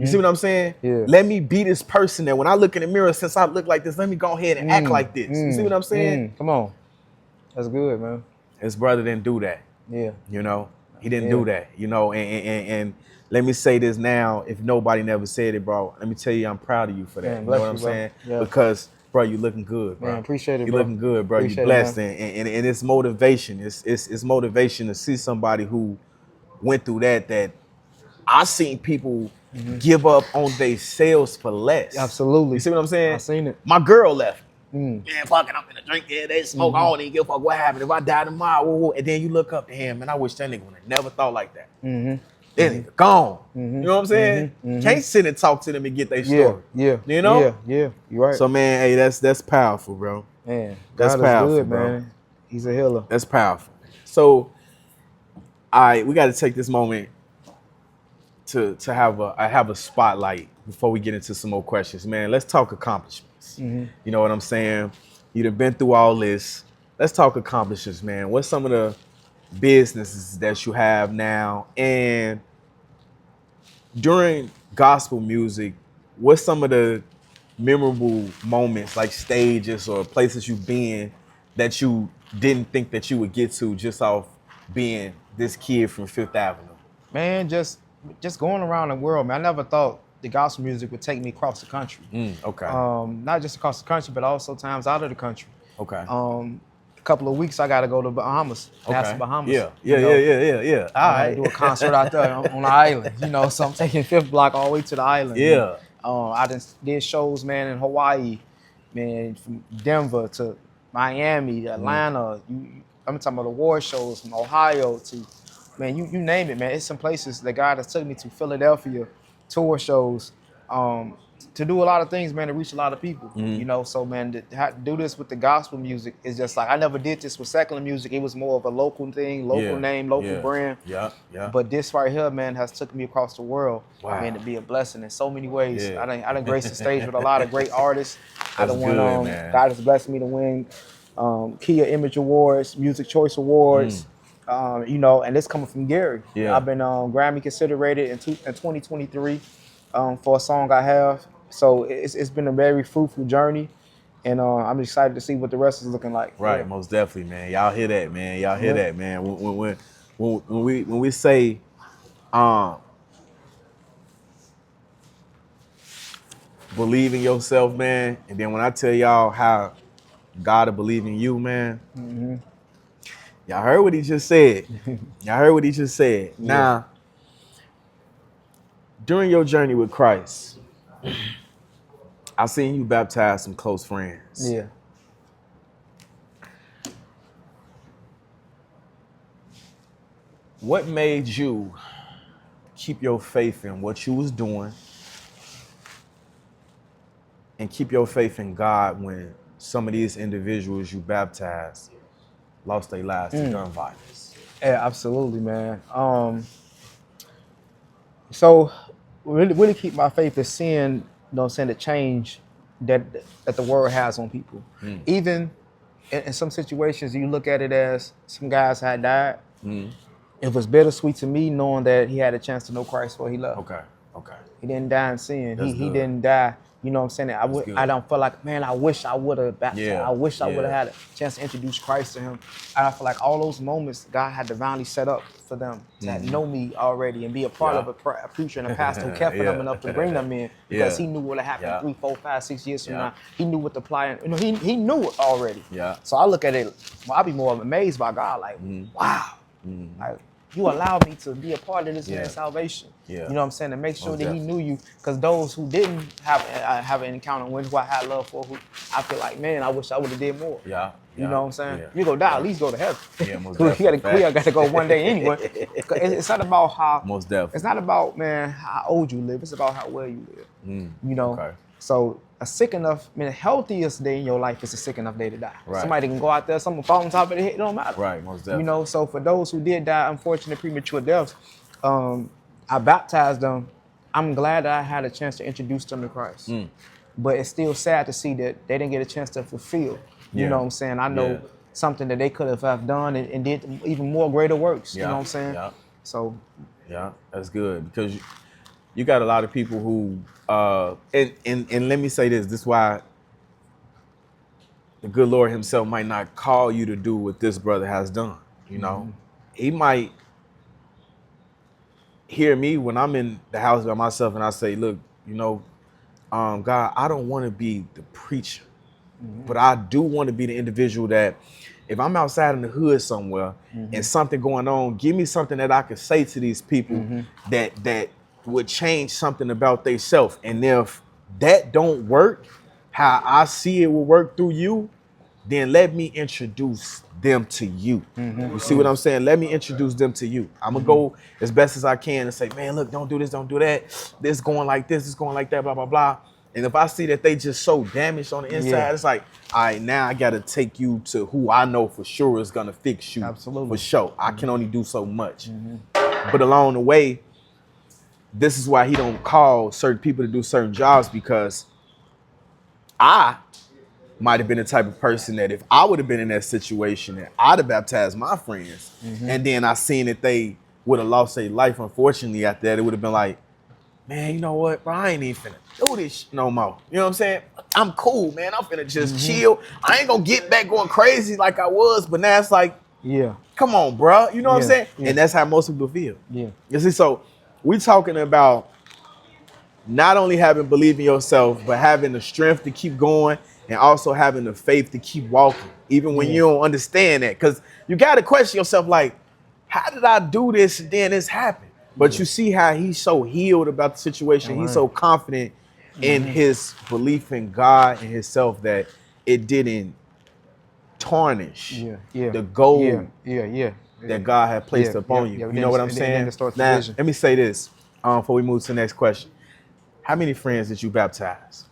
see what I'm saying? Yeah. Let me be this person that when I look in the mirror, since I look like this, let me go ahead and act like this. You see what I'm saying? Come on. That's good, man. His brother didn't do that. Yeah. You know, he didn't do that. You know, and let me say this now. If nobody never said it, bro, let me tell you, I'm proud of you for that. Man, you know what bless I'm you, bro. saying? Yeah. Because, bro, you looking good, bro. Man, appreciate it, You bro. looking good, bro. Appreciate You it, blessed, man. and it's motivation. It's motivation to see somebody who went through that. I seen people give up on their sales for less. Absolutely. You see what I'm saying? I seen it. My girl left. Mm. Man, fucking, I'm gonna drink. Yeah, they smoke. I don't even give a fuck what happened. If I die tomorrow, whoa, whoa. And then you look up to him, man, I wish that nigga would have never thought like that. Then nigga gone. You know what I'm saying? Can't sit and talk to them and get their story. Yeah. You know? Yeah. You're right. So, man, hey, that's powerful, bro. Man, That's God is powerful, good, bro. man. He's a healer. That's powerful. So, all right, we got to take this moment to have a spotlight before we get into some more questions, man. Let's talk accomplishments. You know what I'm saying? You've been through all this. Let's talk accomplishments, man. What's some of the businesses that you have now? And during gospel music, what's some of the memorable moments, like stages or places you've been that you didn't think that you would get to just off being this kid from Fifth Avenue? Man, just going around the world, man. I never thought the gospel music would take me across the country. Okay. Not just across the country, but also times out of the country. Okay. A couple of weeks I got to go to Bahamas. That's Bahamas. Yeah. you know. All I right. do a concert out there on the island, so I'm taking Fifth Block all the way to the island. Yeah. I did shows, man, in Hawaii, man, from Denver to Miami, Atlanta. I'm talking about award shows from Ohio to, man, you name it, man. It's some places that God has took me to, Philadelphia, tour shows, to do a lot of things, man, to reach a lot of people, So, man, to do this with the gospel music is just like, I never did this with secular music. It was more of a local thing, local name, local brand. Yeah. But this right here, man, has took me across the world, Wow. man, to be a blessing in so many ways. Yeah. I done graced the stage with a lot of great artists. I That's done won, good, man. God has blessed me to win Kia Image Awards, Music Choice Awards, and this coming from Gary. Yeah. I've been Grammy considered in 2023 for a song I have. So it's been a very fruitful journey, and I'm excited to see what the rest is looking like. Right, Yeah. most definitely, man. Y'all hear that, man. Y'all hear that, man. When we say believe in yourself, man, and then when I tell y'all how God will believe in you, man. Y'all heard what he just said. Now, during your journey with Christ, I seen you baptize some close friends. Yeah. What made you keep your faith in what you was doing and keep your faith in God when some of these individuals you baptized lost their lives to gun violence? Yeah, absolutely, man. So really keep my faith is seeing, the change that the word has on people. Even in some situations, you look at it as some guys had died. It was bittersweet to me knowing that he had a chance to know Christ before he left. Okay. He didn't die in sin. That's He good. didn't die. You know what I'm saying? good. I don't feel like, man, I wish I would have baptized. Yeah, I wish I would have yeah. had a chance to introduce Christ to him. And I feel like all those moments God had divinely set up for them to know me already and be a part of a preacher and a pastor who cared for them enough to bring them in because he knew what would happen 3, 4, 5, 6 years from now. He knew what to apply. He knew it already. Yeah. So I look at it, I'll be more amazed by God, like, wow. Like, you allowed me to be a part of this man's salvation. Yeah. You know what I'm saying? To make sure Most that he definitely. knew you. Because those who didn't have an encounter with, who I had love for, who I feel like, man, I wish I would have did more. Yeah. You know what I'm saying? Yeah. You go die, at least go to heaven. Yeah, most we definitely. got to go one day anyway. It's not about how. Most definitely. It's not about, man, how old you live. It's about how well you live. You know. Okay. So the healthiest day in your life is a sick enough day to die. Right. Somebody can go out there, someone fall on top of their head, it don't matter. Right, most definitely. So for those who did die unfortunate premature deaths, I baptized them I'm glad that I had a chance to introduce them to Christ. But it's still sad to see that they didn't get a chance to fulfill. You know what I'm saying? I know something that they could have done and did even more greater works. You know what I'm saying? Yeah. So Yeah, that's good because you got a lot of people who and let me say this is why the good Lord himself might not call you to do what this brother has done. You know, he might hear me when I'm in the house by myself and I say, look, you know, God, I don't want to be the preacher, but I do want to be the individual that if I'm outside in the hood somewhere and something going on, give me something that I could say to these people that would change something about themselves. And if that don't work, how I see it will work through you, then let me introduce them to you. You see what I'm saying? Let me introduce them to you. I'm gonna go as best as I can and say, man, look, don't do this, don't do that. This going like this going like that, blah, blah, blah. And if I see that they just so damaged on the inside, it's like, all right, now I gotta take you to who I know for sure is gonna fix you. Absolutely. For sure. I can only do so much. But along the way, this is why he don't call certain people to do certain jobs, because I might have been the type of person that if I would have been in that situation, that I'd have baptized my friends, and then I seen that they would have lost their life, unfortunately, after that, it would have been like, man, you know what, bro, I ain't even finna do this no more. You know what I'm saying? I'm cool, man. I'm finna just chill. I ain't gonna get back going crazy like I was, but now it's like, come on, bro. You know what I'm saying? And that's how most people feel. You see, so we talking about not only having belief in yourself, but having the strength to keep going and also having the faith to keep walking, even when you don't understand that. Because you got to question yourself, like, how did I do this and then this happened? But you see how he's so healed about the situation. He's so confident in his belief in God and himself that it didn't tarnish the gold that God had placed upon you. You know what I'm saying? Now, let me say this before we move to the next question. How many friends did you baptize?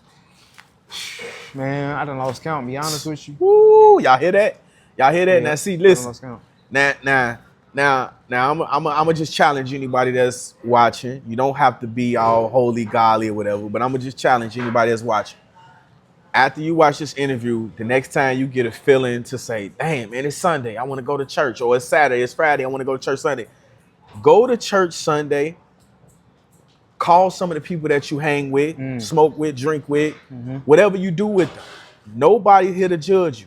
Man, I done lost count, be honest with you. Woo, y'all hear that? Y'all hear that? Yeah, Now see, I done listen. lost count. Now, I'm gonna just challenge anybody that's watching. You don't have to be all holy, godly, or whatever, but I'm gonna just challenge anybody that's watching. After you watch this interview, the next time you get a feeling to say, damn, man, it's Sunday, I want to go to church, or it's Saturday, it's Friday, I want to go to church Sunday. Go to church Sunday. Call some of the people that you hang with, smoke with, drink with, whatever you do with them. Nobody here to judge you.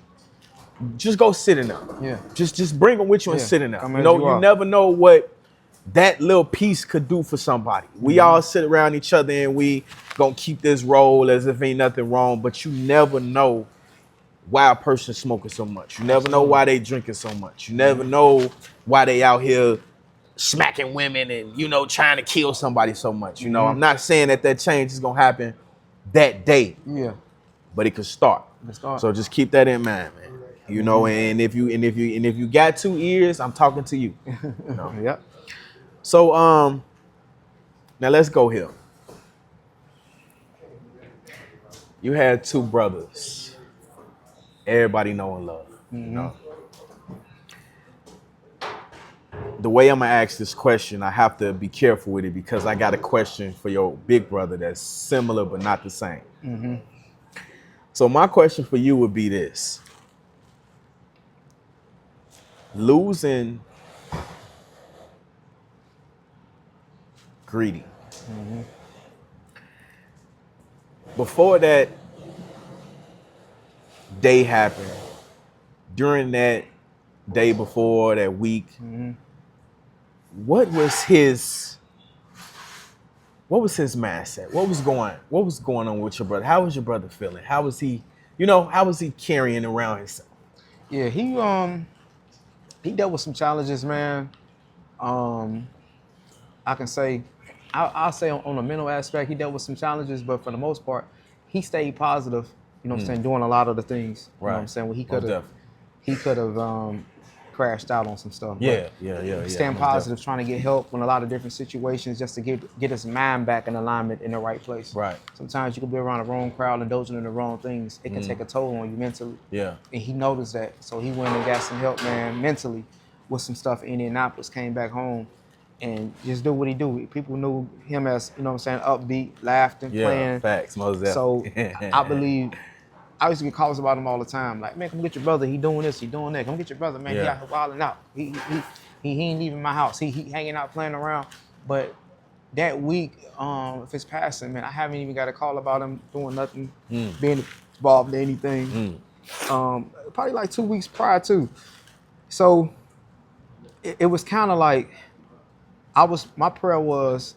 Just go sit in there. Just bring them with you and sit in there. You never know what that little piece could do for somebody. We all sit around each other and we gonna keep this roll as if ain't nothing wrong, but you never know why a person's smoking so much. You never know why they drinking so much. You never know why they out here smacking women and, you know, trying to kill somebody so much. You know, I'm not saying that change is gonna happen that day. But it could start. So just keep that in mind, man. You know, and if you got 2 ears, I'm talking to you. You know? So now let's go here. You had 2 brothers. Everybody know and love. You know. The way I'm gonna ask this question, I have to be careful with it because I got a question for your big brother that's similar but not the same. So my question for you would be this: losing Greedy. Before that day happened, during that day before, that week, what was his mindset? What was going on with your brother? How was your brother feeling? How was he, how was he carrying around himself? Yeah, he dealt with some challenges, man. I can say, I'll say on the mental aspect, he dealt with some challenges, but for the most part, he stayed positive, you know what I'm saying, doing a lot of the things. You know what I'm saying? Well, he could have crashed out on some stuff. Yeah. Staying positive, trying to get help in a lot of different situations just to get his mind back in alignment in the right place. Right. Sometimes you can be around the wrong crowd, indulging in the wrong things. It can take a toll on you mentally. Yeah. And he noticed that. So he went and got some help, man, mentally with some stuff in Indianapolis, came back home. and just do what he do. People knew him as, you know what I'm saying, upbeat, laughing, Yeah, playing. facts, most So definitely. I believe I used to get calls about him all the time. Like, man, come get your brother. He doing this, he doing that. Come get your brother, man. He Yeah. out here wilding out. He ain't leaving my house. He hanging out, playing around. But that week, if it's passing, man, I haven't even got a call about him doing nothing, being involved in anything. Probably like 2 weeks prior to. So it was kind of like my prayer was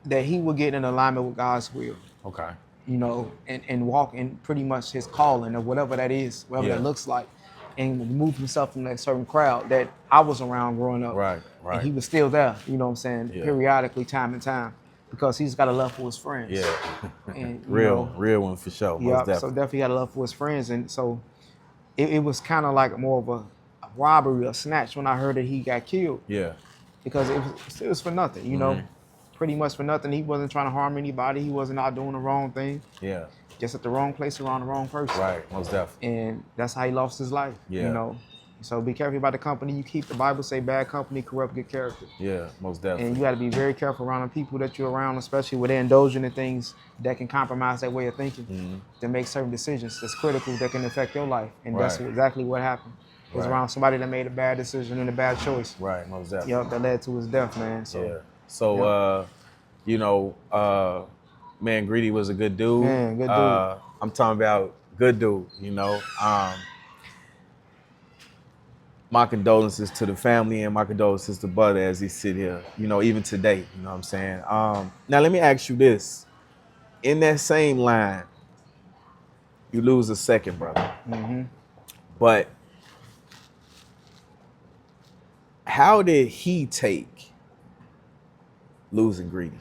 that he would get in alignment with God's will, Okay. you know, and walk in pretty much his calling or whatever that is, whatever Yeah. that looks like, and remove himself from that certain crowd that I was around growing up. Right, And he right. was still there, you know what I'm saying, Yeah. periodically, time and time, because he's got a love for his friends. Yeah. And, real one for sure. Most yeah, so definitely. definitely got a love for his friends. And so it was kind of like more of a robbery, a snatch when I heard that he got killed, Yeah. because it was for nothing, you know, pretty much for nothing. He wasn't trying to harm anybody. He wasn't out doing the wrong thing, Yeah. just at the wrong place around the wrong person. Right, most definitely. And that's how he lost his life, Yeah. you know. So be careful about the company you keep. The Bible say bad company corrupt good character. Yeah, most And definitely. you got to be very careful around the people that you're around, especially when they're indulging in things that can compromise their way of thinking, to make certain decisions that's critical that can affect your life. And that's Right. exactly what happened. It was Right. around somebody that made a bad decision and a bad choice. Right, most definitely. Yep, that led to his death, man. So, Yeah. So, you know, man, Greedy was a good dude. Man, good dude. I'm talking about good dude, you know. My condolences to the family and my condolences to Butta as he sit here, you know, even today, you know what I'm saying? Now, let me ask you this. In that same line, you lose a second brother. But how did he take losing Greedy?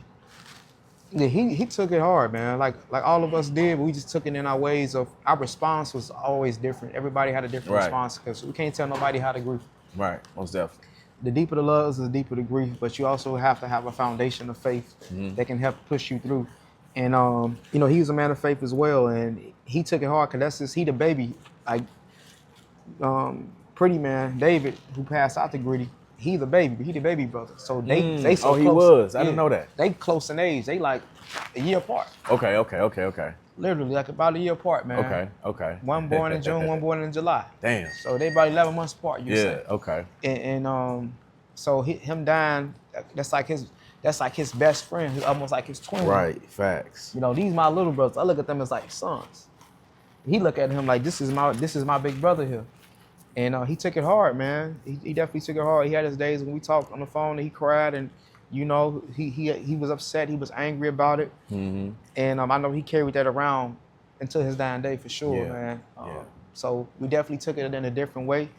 yeah, he took it hard, man. Like all of us did, but we just took it in our ways of, our response was always different. Everybody had a different Right. response, because we can't tell nobody how to grieve. Right, most definitely. The deeper the love is, the deeper the grief, but you also have to have a foundation of faith that can help push you through. And you know, he was a man of faith as well, and he took it hard, because that's just, he the baby. Like Pretty Man, David, who passed out to Greedy, he the baby, but he the baby brother. So they so Oh, he close. was. I didn't know that. They close in age. They like a year apart. Okay. Literally, like about a year apart, man. Okay. One born in June, one born in July. Damn. So they about 11 months apart, you Yeah, say. okay. And so him dying, that's like his best friend, who's almost like his twin. Right, facts. You know, these my little brothers. I look at them as like sons. He look at him like, this is my big brother here. And he took it hard, man. He definitely took it hard. He had his days when we talked on the phone and he cried, and you know, he was upset, he was angry about it. And I know he carried that around until his dying day for sure, Yeah. man. Yeah. So we definitely took it in a different way.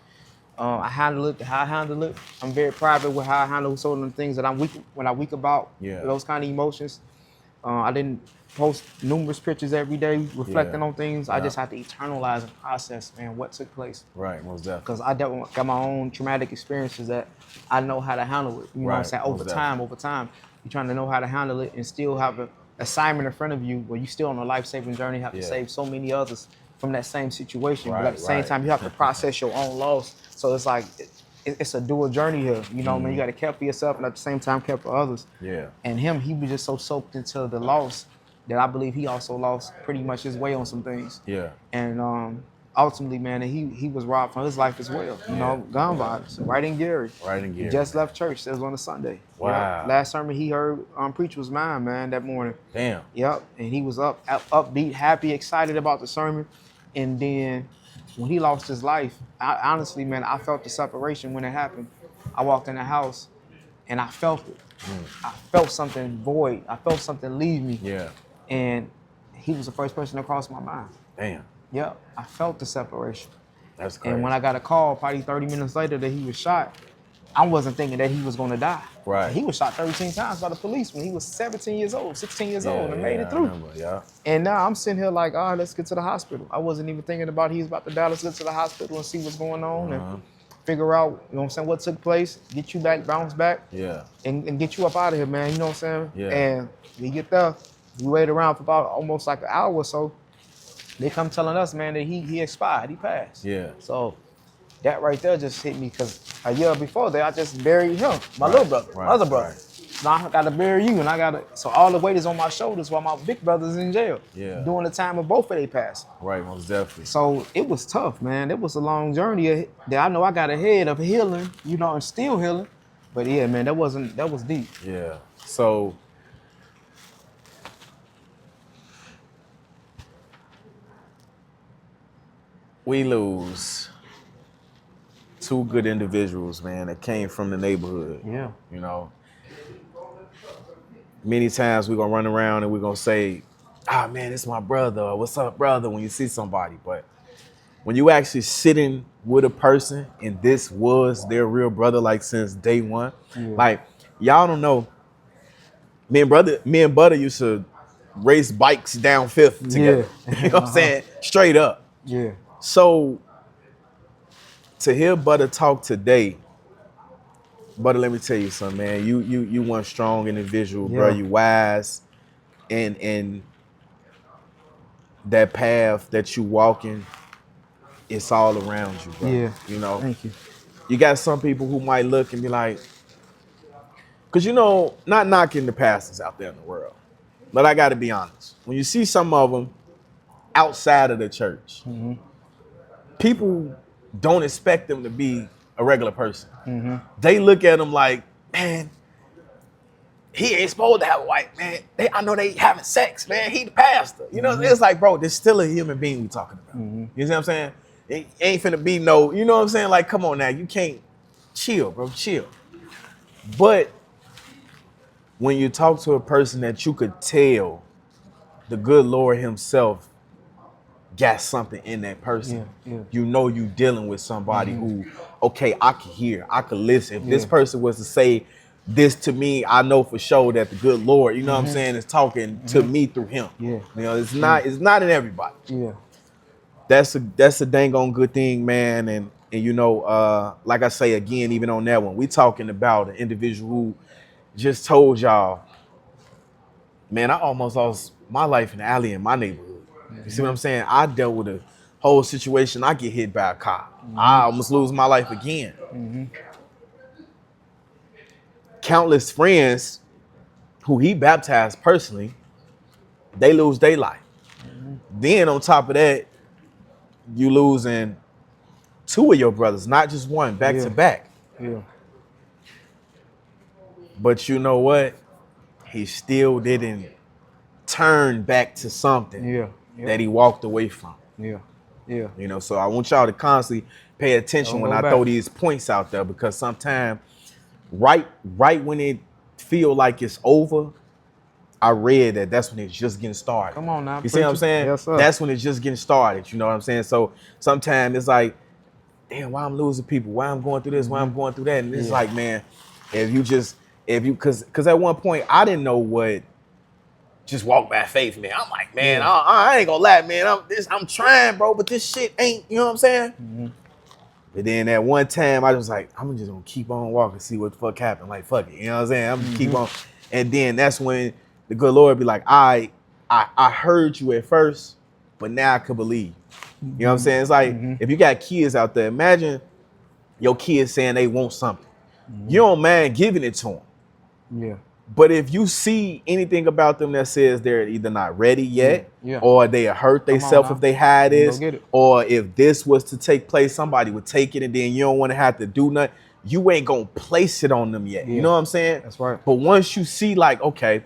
I handled it how I handled it. I'm very private with how I handle some of the things that I'm weak about. Yeah. Those kind of emotions. I didn't post numerous pictures every day reflecting Yeah. on things. I just had to internalize and process, man, what took place. Right, most definitely. Because I got my own traumatic experiences that I know how to handle it. You know what I'm Right, saying? most Over time, you're trying to know how to handle it and still have an assignment in front of you where you still on a life-saving journey, have to Yeah. save so many others from that same situation. But Right, at the same right. time, you have to process your own loss. So it's like, it's a dual journey here. You know what I mean? You got to care for yourself and at the same time care for others. Yeah. And he was just so soaked into the loss that I believe he also lost pretty much his way on some things. Yeah. And ultimately, man, he was robbed from his life as well. You know, gun violence, right in Gary. Right in Gary. He just left church. That was on a Sunday. Wow. Yep. Last sermon he heard preach was mine, man, that morning. Damn. Yep. And he was upbeat, happy, excited about the sermon. And then when he lost his life, honestly, man, I felt the separation when it happened. I walked in the house and I felt it. I felt something void. I felt something leave me. Yeah. And he was the first person to cross my mind. Damn. Yep, I felt the separation. That's crazy. And when I got a call probably 30 minutes later that he was shot, I wasn't thinking that he was gonna die. Right. He was shot 13 times by the police when he was 17 years old, 16 years old, and made it I through. remember, yeah. And now I'm sitting here like, all right, let's get to the hospital. I wasn't even thinking about he was about to die. Let's get to the hospital and see what's going on and figure out, you know what I'm saying, what took place, get you back, bounce back, Yeah. and get you up out of here, man. You know what I'm saying? Yeah. And we get there, we wait around for about almost like an hour or so. They come telling us, man, that he expired, he passed. Yeah. So that right there just hit me because a year before that I just buried him, my Right, little brother, right, my other brother. right. Now I gotta bury you, and I gotta. So all the weight is on my shoulders while my big brother's in jail. Yeah. During the time of both of their passing. Right, most definitely. So it was tough, man. It was a long journey that I know I got ahead of healing, you know, and still healing. But yeah, man, that was deep. Yeah. So we lose two good individuals, man, that came from the neighborhood. Yeah. You know, many times we're gonna run around and we're gonna say, ah man, it's my brother, or what's up, brother, when you see somebody. But when you actually sitting with a person and this was their real brother, like since day one, like y'all don't know, me and Butta used to race bikes down Fifth together. Yeah. You know what I'm saying? Straight up. Yeah. So to hear Butta talk today, Butta, let me tell you something, man. You one strong individual, bro. Yeah. You wise, and that path that you walking, it's all around you, bro. Yeah. You know, Thank you. you got some people who might look and be like, because you know, not knocking the pastors out there in the world, but I got to be honest. When you see some of them outside of the church, people don't expect them to be a regular person. They look at them like, man, he ain't supposed to have a wife, man. I know they having sex, man. He the pastor. You know, it's like, bro, there's still a human being we talking about. You know what I'm saying? It ain't finna be no, you know what I'm saying? Like, come on now, you can't chill, bro, chill. But when you talk to a person that you could tell the good Lord himself got something in that person, you know you dealing with somebody who, okay, I can hear, I can listen. If this person was to say this to me, I know for sure that the good Lord, you know what I'm saying, is talking to me through him. You know, it's not in everybody. That's a dang on good thing, man. And you know, like I say again, even on that one, we talking about an individual who just told y'all, man, I almost lost my life in the alley in my neighborhood. You see what I'm saying? I dealt with a whole situation. I get hit by a car. I almost lose my life again. Countless friends who he baptized personally, they lose their life. Then on top of that, you losing two of your brothers, not just one, back to back. But you know what? He still didn't turn back to something that he walked away from. You know, so I want y'all to constantly pay attention when I throw these points out there, because sometimes right when it feel like it's over, I read that's when it's just getting started. Come on now. You see what I'm saying? Yes, sir. That's when it's just getting started. You know what I'm saying? So sometimes it's like, damn, why I'm losing people? Why I'm going through this? Why I'm going through that? And it's like, man, because at one point I didn't know what just walk by faith, man. I'm like, man, I ain't gonna lie, man. I'm trying, bro, but this shit ain't, you know what I'm saying? But then at one time, I was like, I'm just gonna keep on walking, see what the fuck happened. Like, fuck it, you know what I'm saying? I'm gonna keep on. And then that's when the good Lord be like, I heard you at first, but now I could believe. You know what I'm saying? It's like, if you got kids out there, imagine your kids saying they want something. You don't mind giving it to them. But if you see anything about them that says they're either not ready yet, or they hurt themselves if they had this, or if this was to take place, somebody would take it and then you don't want to have to do nothing, you ain't gonna place it on them yet. You know what I'm saying? That's right. But once you see like, okay,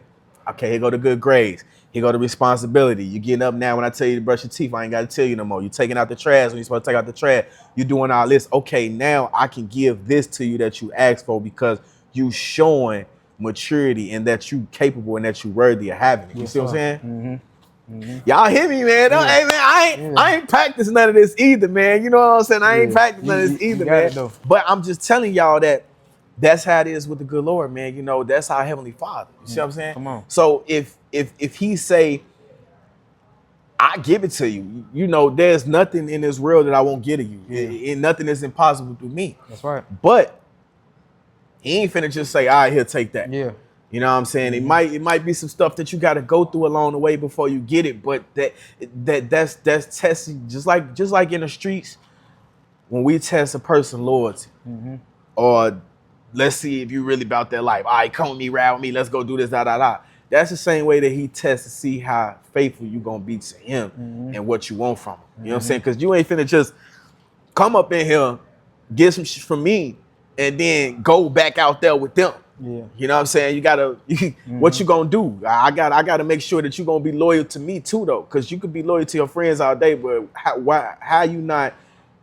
here go the good grades, here go the responsibility. You getting up now when I tell you to brush your teeth, I ain't gotta tell you no more. You taking out the trash when you're supposed to take out the trash. You doing all this. Okay, now I can give this to you that you asked for because you showing maturity and that you capable and that you worthy of having it. You see what I'm saying? Y'all hear me, man? Hey, man, I ain't practiced none of this either, man. You know what I'm saying? I ain't practiced none of this either, man. But I'm just telling y'all that's how it is with the good Lord, man. You know, that's our Heavenly Father. You see what I'm saying? Come on. So if he say, I give it to you, you know, there's nothing in this world that I won't give to you. And nothing is impossible through me. That's right. But he ain't finna just say, all right, here, take that. You know what I'm saying? It might be some stuff that you got to go through along the way before you get it, but that's testing. Just like in the streets, when we test a person's loyalty, or let's see if you really about that life. All right, come with me, ride with me. Let's go do this, da, da, da. That's the same way that he tests to see how faithful you going to be to him and what you want from him. You know what I'm saying? Because you ain't finna just come up in here, get some shit from me, and then go back out there with them. Yeah. You know what I'm saying? You gotta, what you gonna do? I gotta make sure that you gonna be loyal to me too, though, because you could be loyal to your friends all day, but how you not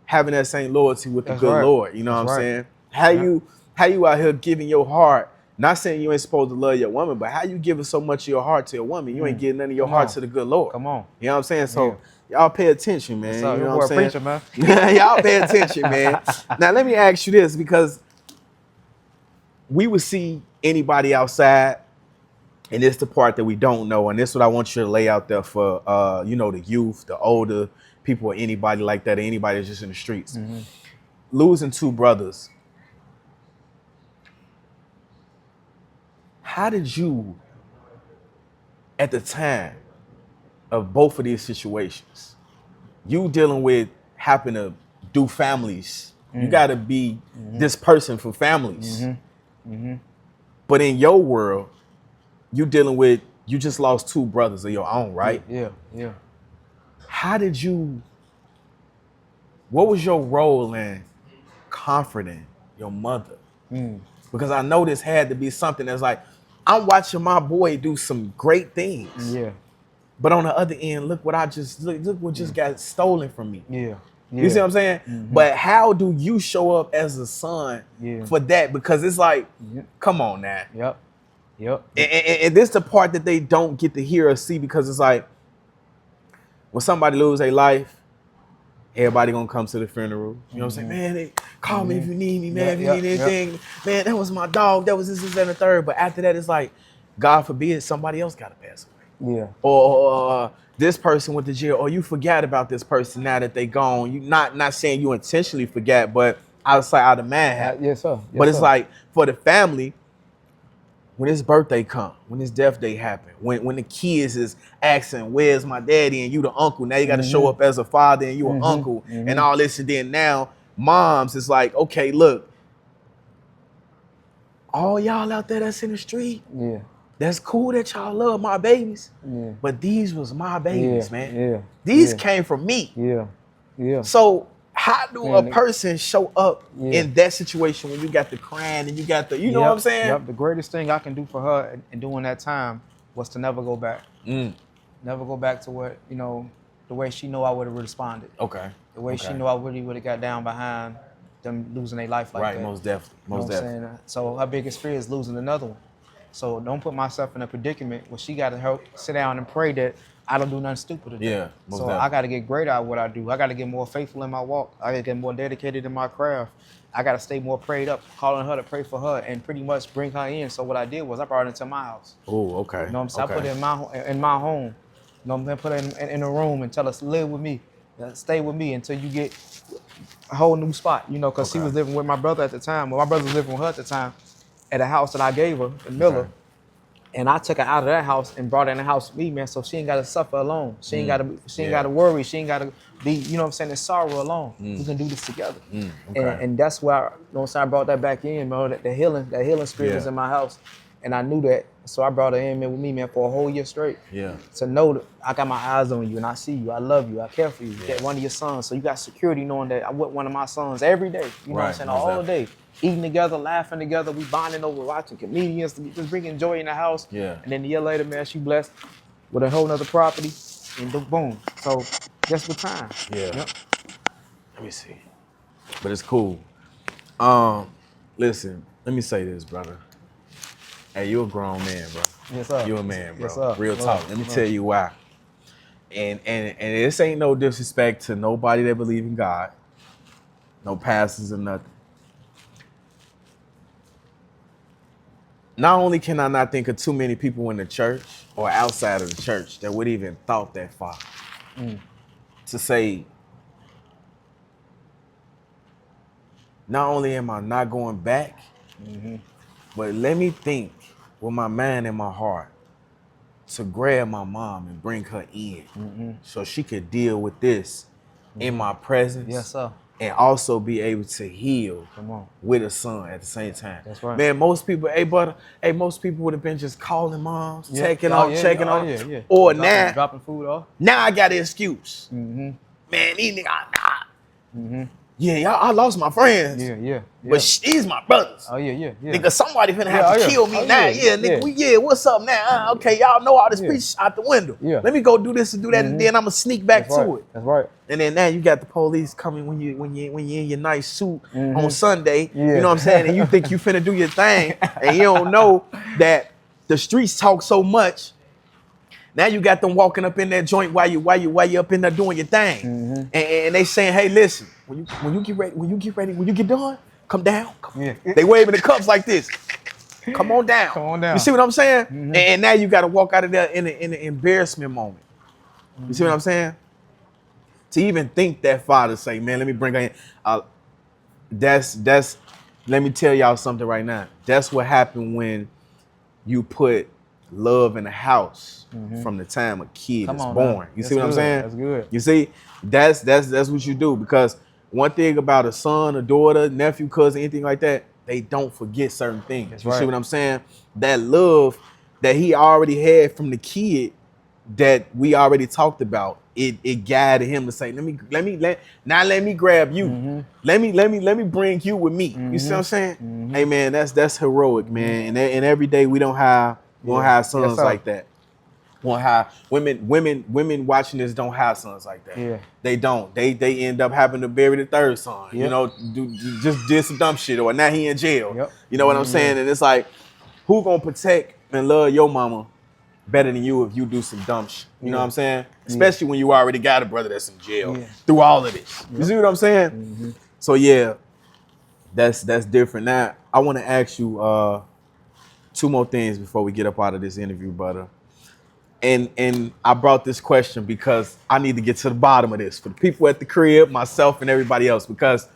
having that same loyalty with the That's good right. Lord? You know That's what I'm right. saying? How you out here giving your heart? Not saying you ain't supposed to love your woman, but how you giving so much of your heart to a woman? You ain't giving none of your Come heart on. to the good Lord. Come on. You know what I'm saying? So y'all pay attention, man. What's up? You Your know boy what I'm saying? preacher, man. Y'all pay attention, man. Now let me ask you this, because we would see anybody outside, and it's the part that we don't know, and this is what I want you to lay out there for the youth, the older people, or anybody like that, or anybody that's just in the streets. Losing two brothers. How did you, at the time of both of these situations, you dealing with having to do families? You gotta be this person for families. But in your world, you dealing with, you just lost two brothers of your own, right? Yeah. How did you, what was your role in comforting your mother? Because I know this had to be something that's like, I'm watching my boy do some great things. Yeah. But on the other end, look what look what just got stolen from me. Yeah. You see what I'm saying? But how do you show up as a son for that? Because it's like, come on now. Yep. And this the part that they don't get to hear or see, because it's like, when somebody lose their life, everybody gonna come to the funeral. You know what I'm saying? Man, they call me if you need me, man. If you need anything. Man, that was my dog. That was this, and the third. But after that, it's like, God forbid, somebody else gotta pass away. Yeah. Or this person went to jail, or you forgot about this person now that they gone. You not saying you intentionally forget, but out of man happen. Yes, sir. But it's like, for the family, when his birthday come, when his death day happen, when the kids is asking, where's my daddy, and you the uncle, now you got to show up as a father and you an uncle and all this, and then now moms is like, okay, look, all y'all out there that's in the street, that's cool that y'all love my babies, but these was my babies, man. These came from me. So how do a person show up in that situation when you got the crying and you got the, you know what I'm saying? Yep. The greatest thing I can do for her in during that time was to never go back. Never go back to what, the way she know I would have responded. Okay. The way she knew I really would have got down behind them losing their life like that. Right, most definitely. Most definitely. So her biggest fear is losing another one. So don't put myself in a predicament where she got to help sit down and pray that I don't do nothing stupid today. Yeah, most so definitely. I got to get greater at what I do. I got to get more faithful in my walk. I got to get more dedicated in my craft. I got to stay more prayed up, calling her to pray for her, and pretty much bring her in. So what I did was I brought her into my house. Oh, okay. You know what I'm saying? I put her in my home. You know what I'm saying? Put her in a room and tell us to live with me. Stay with me until you get a whole new spot, because she was living with my brother at the time. Well, my brother was living with her at the time at a house that I gave her in Miller. Okay. And I took her out of that house and brought her in the house with me, man. So she ain't got to suffer alone. She ain't got to worry. She ain't got to be, in sorrow alone. We can do this together. And that's why, I brought that back in, man. That healing spirit is in my house. And I knew that. So I brought her in, man, with me, man, for a whole year straight. Yeah. To know that I got my eyes on you and I see you. I love you. I care for you. That one of your sons. So you got security knowing that I'm with one of my sons every day. You know what I'm saying? All day. Eating together, laughing together. We bonding over watching comedians, just bringing joy in the house. Yeah. And then a year later, man, she blessed with a whole nother property. And boom. So just with time. Yeah. Yep. Let me see. But it's cool. Listen, let me say this, brother. Hey, you a grown man, bro. Yes, sir. You a man, bro. Yes, sir. Real talk. Let me tell you why. And this ain't no disrespect to nobody that believe in God. No pastors or nothing. Not only can I not think of too many people in the church or outside of the church that would even thought that far to say, not only am I not going back, but let me think with my mind and my heart to grab my mom and bring her in so she could deal with this in my presence. Yes, sir. and also be able to heal Come on. with a son at the same time. That's right. Man, most people, most people would have been just calling moms, checking Oh, on, yeah, checking oh, on. yeah, yeah. Or Dropping food off. now I got an excuse. Mm-hmm. Man, these niggas, Mm-hmm. yeah, y'all, I lost my friends. Yeah. But these my brothers. Oh, yeah. Nigga, somebody finna have to kill me Oh, now. yeah, Nigga, what's up now? Okay, y'all know all this preach out the window. Yeah. Let me go do this and do that, and then I'ma sneak back to it. That's right. And then now you got the police coming when you in your nice suit on Sunday. Yeah. You know what I'm saying? And you think you finna do your thing, and you don't know that the streets talk so much. Now you got them walking up in that joint while you up in there doing your thing, and they saying, "Hey, listen, when you get done, come down." Yeah. They waving the cups like this. Come on down. You see what I'm saying? And now you got to walk out of there in an embarrassment moment. You see what I'm saying? To even think that father say, "Man, let me bring her in." That's. Let me tell y'all something right now. That's what happened when you put love in the house from the time a kid is born. Man. You see what I'm saying? That's good. You see, that's what you do, because one thing about a son, a daughter, nephew, cousin, anything like that, they don't forget certain things. That's you right. see what I'm saying? That love that he already had from the kid that we already talked about, it guided him to say, let me grab you. Let me bring you with me. You see what I'm saying? Hey man, that's heroic, man. And every day we don't have sons like that. We don't have women watching this don't have sons like that. Yeah. They don't. They end up having to bury the third son. Yep. You know, just did some dumb shit, or now he in jail. Yep. You know what I'm saying? And it's like, who gonna protect and love your mama better than you if you do some dumb shit? You know what I'm saying? Especially when you already got a brother that's in jail through all of this. You see what I'm saying? So yeah, that's different. Now I want to ask you two more things before we get up out of this interview, Butta. And I brought this question because I need to get to the bottom of this for the people at the crib, myself, and everybody else. Because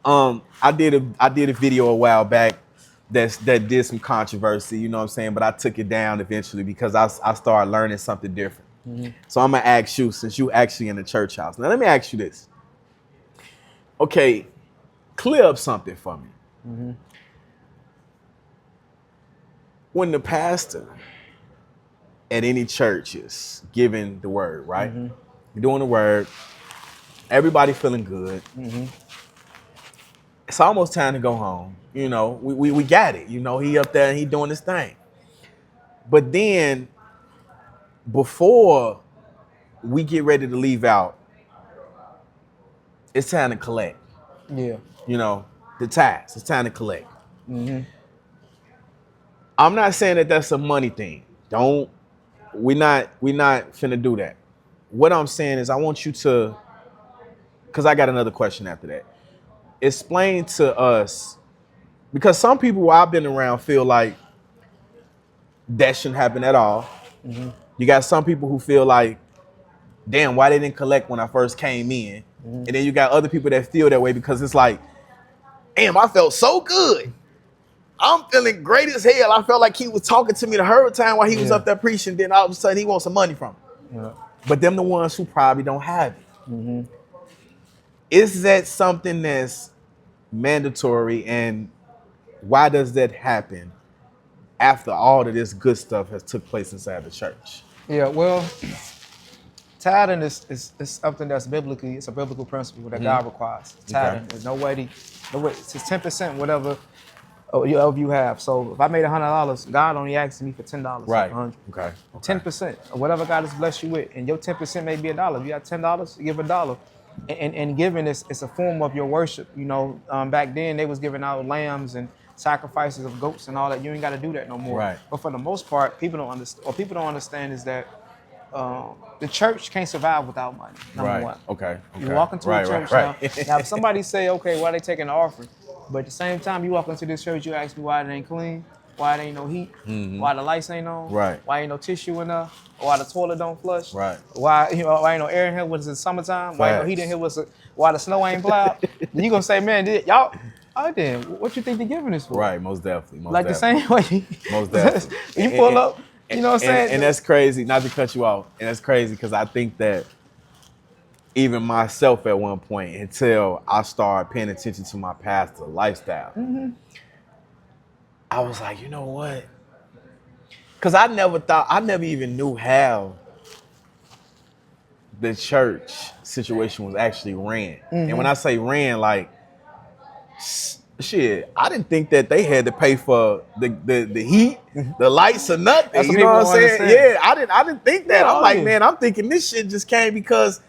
I did a video a while back that did some controversy, you know what I'm saying? But I took it down eventually because I started learning something different. So I'm gonna ask you, since you actually in the church house. Now let me ask you this. Okay, clear up something for me. When the pastor at any church is giving the word, right? You're doing the word, everybody feeling good. It's almost time to go home. You know, we got it. You know, he up there and he doing his thing. But then before we get ready to leave out, it's time to collect. Yeah. You know, the tithes. It's time to collect. I'm not saying that that's a money thing. We're not finna do that. What I'm saying is I want you to, because I got another question after that. Explain to us, because some people who I've been around feel like that shouldn't happen at all. You got some people who feel like, damn, why they didn't collect when I first came in? And then you got other people that feel that way because it's like, damn, I felt so good. I'm feeling great as hell. I felt like he was talking to me the whole time while he was up there preaching. Then all of a sudden he wants some money from me. But them the ones who probably don't have it. Is that something that's mandatory, and why does that happen after all of this good stuff has took place inside the church? Yeah, well, tithing is something that's biblically, it's a biblical principle that God requires. Tithing, there's no way, it's 10%, whatever you have. So if I made $100, God only asked me for $10. Right. 100. Okay. 10%, or whatever God has blessed you with, and your 10% may be $1. If you got $10, you give $1. And giving is a form of your worship. You know, back then they was giving out lambs and sacrifices of goats and all that. You ain't got to do that no more. Right. But for the most part, people don't understand is that the church can't survive without money. Number one. Okay. You walk into a church now. Now, if somebody say, okay, why they taking the offering? But at the same time, you walk into this church, you ask me why it ain't clean, why it ain't no heat, why the lights ain't on, why ain't no tissue in there, why the toilet don't flush, why ain't no air in here when it's in summertime, why ain't no heat in here why the snow ain't plowed. Then you gonna say, man, y'all, then what you think they giving this for? Right, most definitely. The same way. Most definitely. You pull up, you know what I'm saying? And that's crazy, not to cut you off, and that's crazy because I think that even myself at one point until I started paying attention to my pastor lifestyle. I was like, you know what? Because I never even knew how the church situation was actually ran. And when I say ran, like, shit, I didn't think that they had to pay for the heat, the lights, or nothing. That's what You know people what I'm don't saying? understand. Yeah, I didn't think that. No, I'm like, yeah. man, I'm thinking this shit just came because,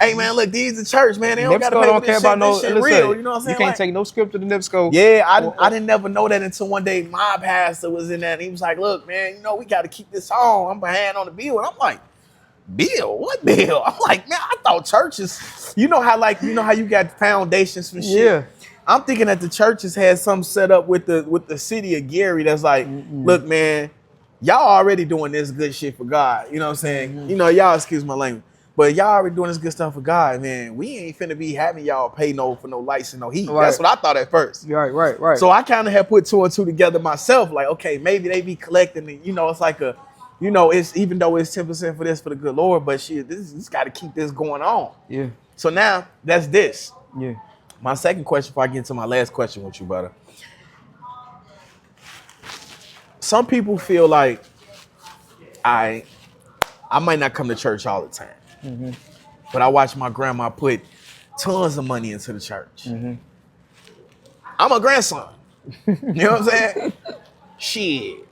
hey man, look, these the church, man. They don't gotta NIPSCO pay for don't care this about shit. no. This shit Listen, real. You know what I'm you saying? can't Like, take no script to the NIPSCO. yeah, I didn't never know that until one day my pastor was in there and he was like, look, man, you know, we got to keep this on. I'm behind on the bill. And I'm like, bill? What bill? I'm like, man, I thought churches, you know how you got foundations for shit. Yeah. I'm thinking that the churches had something set up with the city of Gary that's like, look, man, y'all already doing this good shit for God. You know what I'm saying? You know, y'all excuse my language. But y'all already doing this good stuff for God, man. We ain't finna be having y'all pay for no lights and no heat. Right. That's what I thought at first. Right. So I kind of had put two and two together myself. Like, okay, maybe they be collecting it. You know, it's like it's even though it's 10% for this for the good Lord, but shit, this got to keep this going on. Yeah. So now that's this. Yeah. My second question, before I get into my last question with you, brother. Some people feel like I might not come to church all the time, but I watch my grandma put tons of money into the church. I'm a grandson. You know what I'm saying? Shit.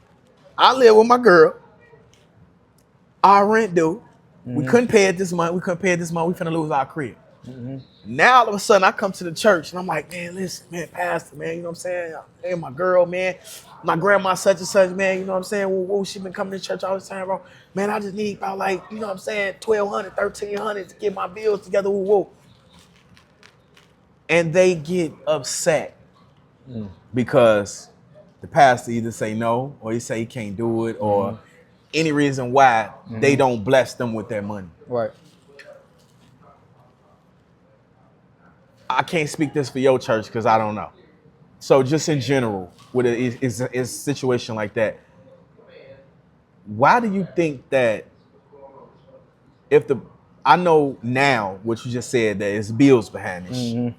I live with my girl. Our rent due. We couldn't pay it this month. We finna lose our crib. Now all of a sudden I come to the church and I'm like, man, listen, man, pastor, man, you know what I'm saying? Hey, my girl, man, my grandma such and such, man, you know what I'm saying? Whoa, she been coming to church all the time, bro. Man, I just need about like, you know what I'm saying, 1,200, 1,300 to get my bills together. Whoa. And they get upset because the pastor either say no or he say he can't do it or any reason why they don't bless them with their money. Right. I can't speak this for your church because I don't know. So just in general, with a situation like that, why do you think that I know now what you just said that it's bills behind this shit,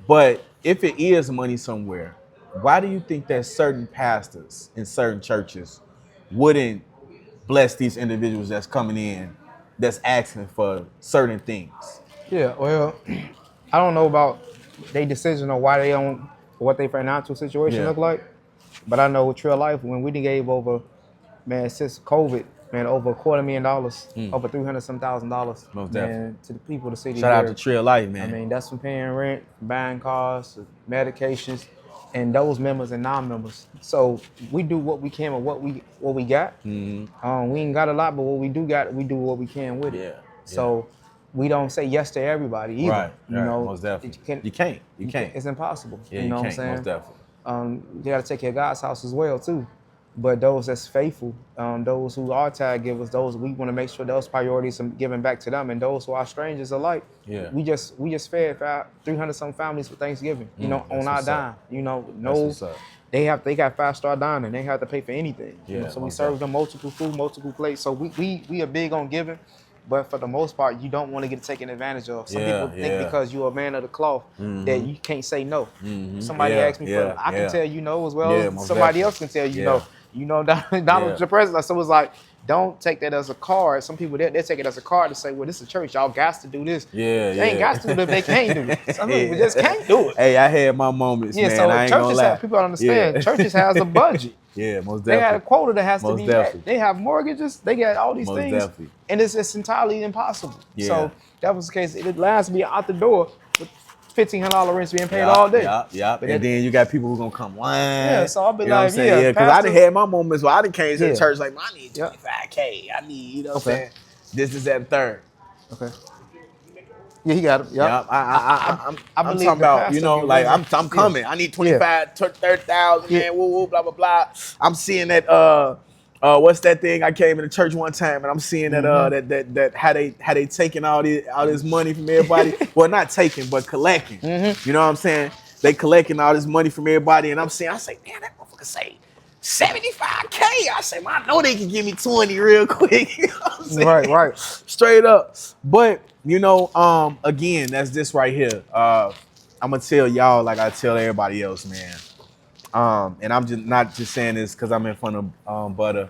but if it is money somewhere, why do you think that certain pastors in certain churches wouldn't bless these individuals that's coming in, that's asking for certain things? Yeah. Well, I don't know about their decision on why they don't, what their financial situation look like, but I know with Trail Life, when we done gave over, man, since COVID, man, over $250,000, over $300,000, Most man, definitely. to the people of the city. Shout out here. to Trail Life, man. I mean, that's from paying rent, buying cars, medications, and those members and non-members. So we do what we can with what we got. We ain't got a lot, but what we do got, we do what we can with it. Yeah. So we don't say yes to everybody either. Right. You know, Most definitely. You can't. You can't. It's impossible. Yeah, you know you what I'm can't. saying? Most definitely. You got to take care of God's house as well too. But those that's faithful, those who are tithe givers, those we want to make sure those priorities are given back to them, and those who are strangers alike. Yeah. We just fed 300 some families for Thanksgiving. You know, on our dime. You know, they got 5-star dining. They have to pay for anything. Yeah. You know, so we serve them multiple food, multiple plates. So we are big on giving. But for the most part, you don't want to get taken advantage of. Some people think because you're a man of the cloth that you can't say no. Somebody asked me for, I can tell you no as well as somebody else can tell you no. You know, Donald the president. So it's like, don't take that as a card. Some people they take it as a card to say, well, this is a church. Y'all got to do this. They ain't got to do it if they can't do it. Some people just can't do it. Hey, I had my moments, man. So I ain't gonna churches lie. have, people don't understand. Churches has a budget. Yeah, most definitely. They had a quota that has to Most be definitely. met. They have mortgages. They got all these Most things. definitely. And it's entirely impossible. Yeah. So that was the case. It lands me out the door with $1,500 rents being paid all day. Yeah. And then you got people who gonna come lying. Yeah, so I'll be you know like, what I'm saying? yeah, Because I pastor- done had my moments where I done came to the church like, I need Yeah. 25K. I need, you know what I'm Okay. saying? This is that third. Okay. Yeah, he got it. Yeah, Yep. I'm believe talking the about, pastor you know, can like raise I'm it. coming. I need 25, 30,000, man, woo, woo, blah, blah, blah. I'm seeing that, what's that thing? I came in the church one time and I'm seeing that, that how they taking all this money from everybody. Well, not taking, but collecting. You know what I'm saying? They collecting all this money from everybody, and I say, man, that motherfucker say $75K. I say, man, I know they can give me 20 real quick. You know what I'm saying? Right. Straight up. But you know, again, that's this right here. I'm gonna tell y'all like I tell everybody else, man. And I'm just not just saying this because I'm in front of Butta.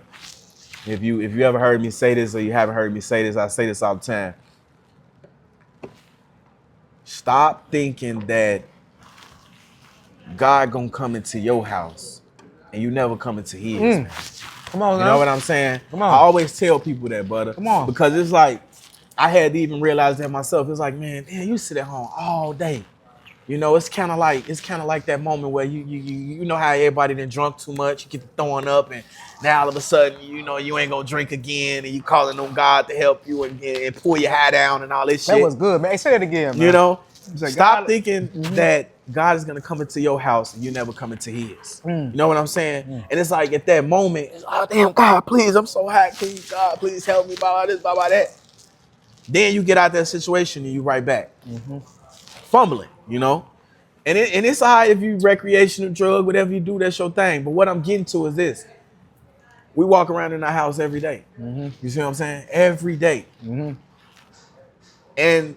If you ever heard me say this or you haven't heard me say this, I say this all the time. Stop thinking that God gonna come into your house and you never come into his, man. Come on, You know what I'm saying? Come on. I always tell people that, Butta. Come on. Because it's like, I had to even realize that myself. It's like, man, you sit at home all day. You know, it's kind of like that moment where you know how everybody done drunk too much, you get to throwing up, and now all of a sudden, you know, you ain't gonna drink again, and you calling on God to help you and pull your hat down and all this shit. That was good, man. Hey, say it again, man. You know, like, stop God, thinking that God is gonna come into your house and you never come into his. You know what I'm saying? And it's like at that moment, it's, oh damn, God, please, I'm so hot. Please, God, please help me, blah, blah, this, blah, blah, that. Then you get out that situation and you right back. Fumbling, you know? And it's all right if you recreational drug, whatever you do, that's your thing. But what I'm getting to is this. We walk around in our house every day. You see what I'm saying? Every day. And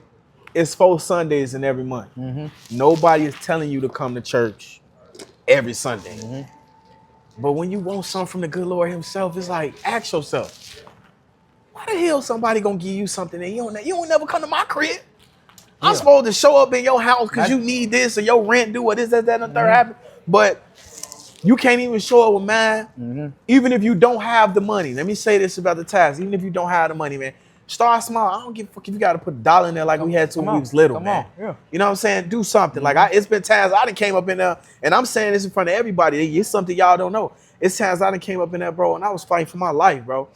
it's 4 Sundays in every month. Nobody is telling you to come to church every Sunday. But when you want something from the good Lord himself, it's like, ask yourself, why the hell somebody gonna give you something and you don't never come to my crib? I'm supposed to show up in your house because you need this or your rent due or this, that, and the third happen. But you can't even show up with mine, even if you don't have the money. Let me say this about the tithes. Even if you don't have the money, man, start small. I don't give a fuck if you got to put $1 in there like we had to when we was little, man. You know what I'm saying? Do something. Like it's been times I done came up in there, and I'm saying this in front of everybody. It's something y'all don't know. It's times I done came up in there, bro, and I was fighting for my life, bro.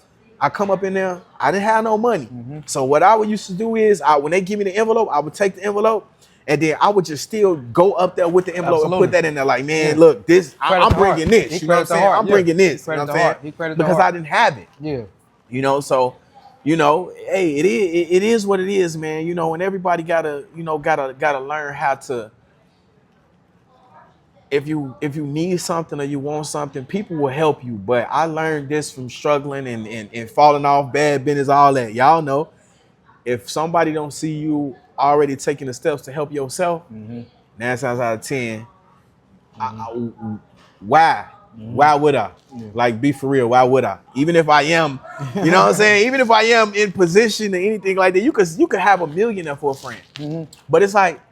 I come up in there, I didn't have no money. So what I would used to do is, when they give me the envelope, I would take the envelope, and then I would just still go up there with the envelope and put that in there. Like, man, look, this, I'm bringing this. You know what I'm saying? I'm bringing this. You know what I'm saying? Because I didn't have it. Yeah. You know, so, you know, hey, it is what it is, man. You know, and everybody gotta learn how to. If you need something or you want something, people will help you. But I learned this from struggling and falling off, bad business, all that. Y'all know, if somebody don't see you already taking the steps to help yourself, 9 times out of 10, why? Why would I? Like, be for real, why would I? Even if I am, you know what I'm saying? Even if I am in position or anything like that, you could have $1 million for a friend. But it's like,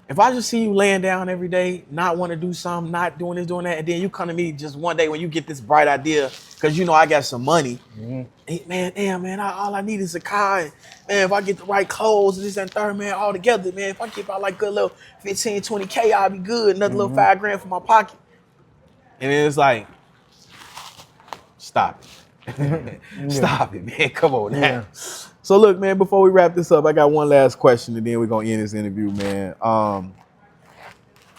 if I just see you laying down every day, not want to do something, not doing this, doing that, and then you come to me just one day when you get this bright idea, because you know I got some money. Hey, man, damn, man, all I need is a car. And, man, if I get the right clothes, this and third, man, all together, man, if I keep out like good little 15, 20K, I'll be good. Another little $5 grand for my pocket. And then it's like, stop it. Stop it, man. Come on now. So look, man, before we wrap this up, I got one last question and then we're gonna end this interview, man.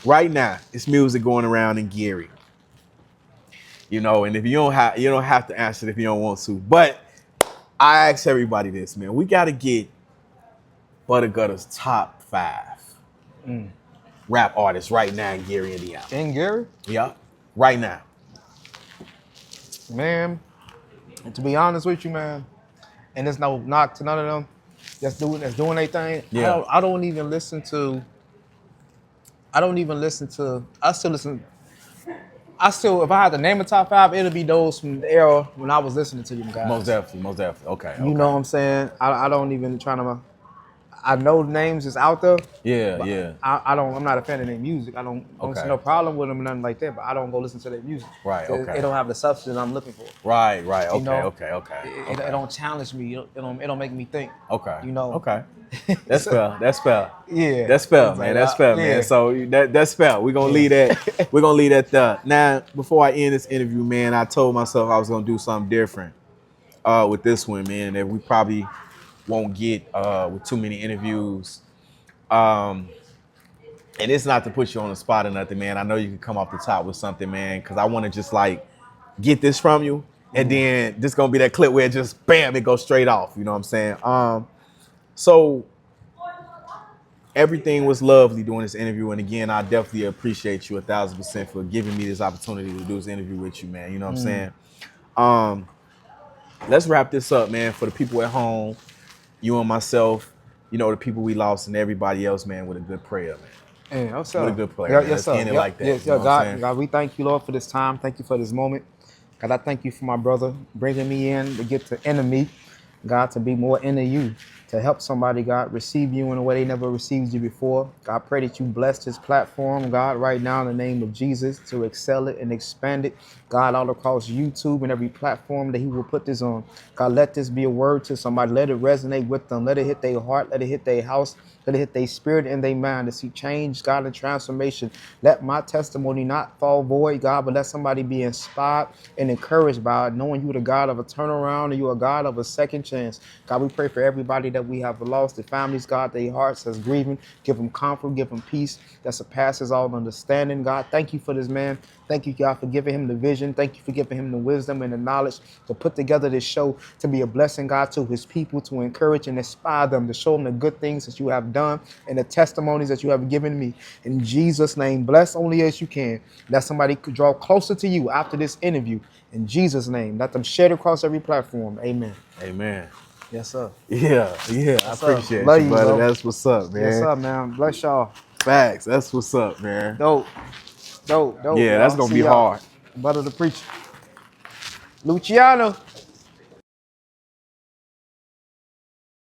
Right now, it's music going around in Gary. You know, and if you don't have to answer it if you don't want to. But I ask everybody this, man. We gotta get Butta Gutter's top 5 rap artists right now in Gary, Indiana. In Gary? Yeah. Right now. Man, and to be honest with you, man, and there's no knock to none of them that's doing their thing. Yeah. I don't even listen to. If I had to name a top 5, it'll be those from the era when I was listening to them guys. Most definitely. Okay. You know what I'm saying? I don't even I know names is out there. Yeah. I'm not a fan of their music. I don't see no problem with them or nothing like that, but I don't go listen to their music. Right, okay. It don't have the substance I'm looking for. Right. Okay, You know, okay. It don't challenge me. It don't make me think. Okay. You know. Okay. That's fair. Yeah. That's fair, man. That's fair, man. So that's fair. We're gonna leave that. We're gonna leave that there. Now, before I end this interview, man, I told myself I was gonna do something different with this one, man, that we probably won't get with too many interviews. And it's not to put you on the spot or nothing, man. I know you can come off the top with something, man, because I want to just like get this from you. And then this gonna be that clip where it just bam, it goes straight off. You know what I'm saying? So everything was lovely doing this interview. And again, I definitely appreciate you 1,000% for giving me this opportunity to do this interview with you, man. You know what I'm saying? Let's wrap this up, man. For the people at home, you and myself, you know, the people we lost and everybody else, man, with a good prayer, man. Hey, what's With a up? good prayer, Yeah, man. yes, Let's sir. end it Yep. like that. Yes, You know yeah, what I'm God, saying? God, we thank you, Lord, for this time. Thank you for this moment. God, I thank you for my brother bringing me in to get to enter me. God, to be more into you, to help somebody, God, receive you in a way they never received you before. God, I pray that you bless this platform, God, right now in the name of Jesus, to excel it and expand it, God, all across YouTube and every platform that he will put this on. God, let this be a word to somebody. Let it resonate with them. Let it hit their heart. Let it hit their house. Let it hit their spirit and their mind to see change, God, and transformation. Let my testimony not fall void, God, but let somebody be inspired and encouraged by it, knowing you the God of a turnaround and you are God of a second chance. God, we pray for everybody that we have lost, the families, God, their hearts that's grieving. Give them comfort, give them peace that surpasses all understanding. God, thank you for this man. Thank you, God, for giving him the vision. Thank you for giving him the wisdom and the knowledge to put together this show to be a blessing, God, to his people, to encourage and inspire them, to show them the good things that you have done and the testimonies that you have given me. In Jesus' name, bless only as you can. That somebody could draw closer to you after this interview. In Jesus' name, let them share it across every platform. Amen. Amen. Yes, sir. Yeah, I Yes, sir. appreciate Love you, you, brother. bro. That's what's up, Yes, man. sir, man. Bless y'all. Facts. That's what's up, man. Dope. Dope, Yeah, that's y'all. gonna See be y'all. hard. Butter the preacher. Luciano.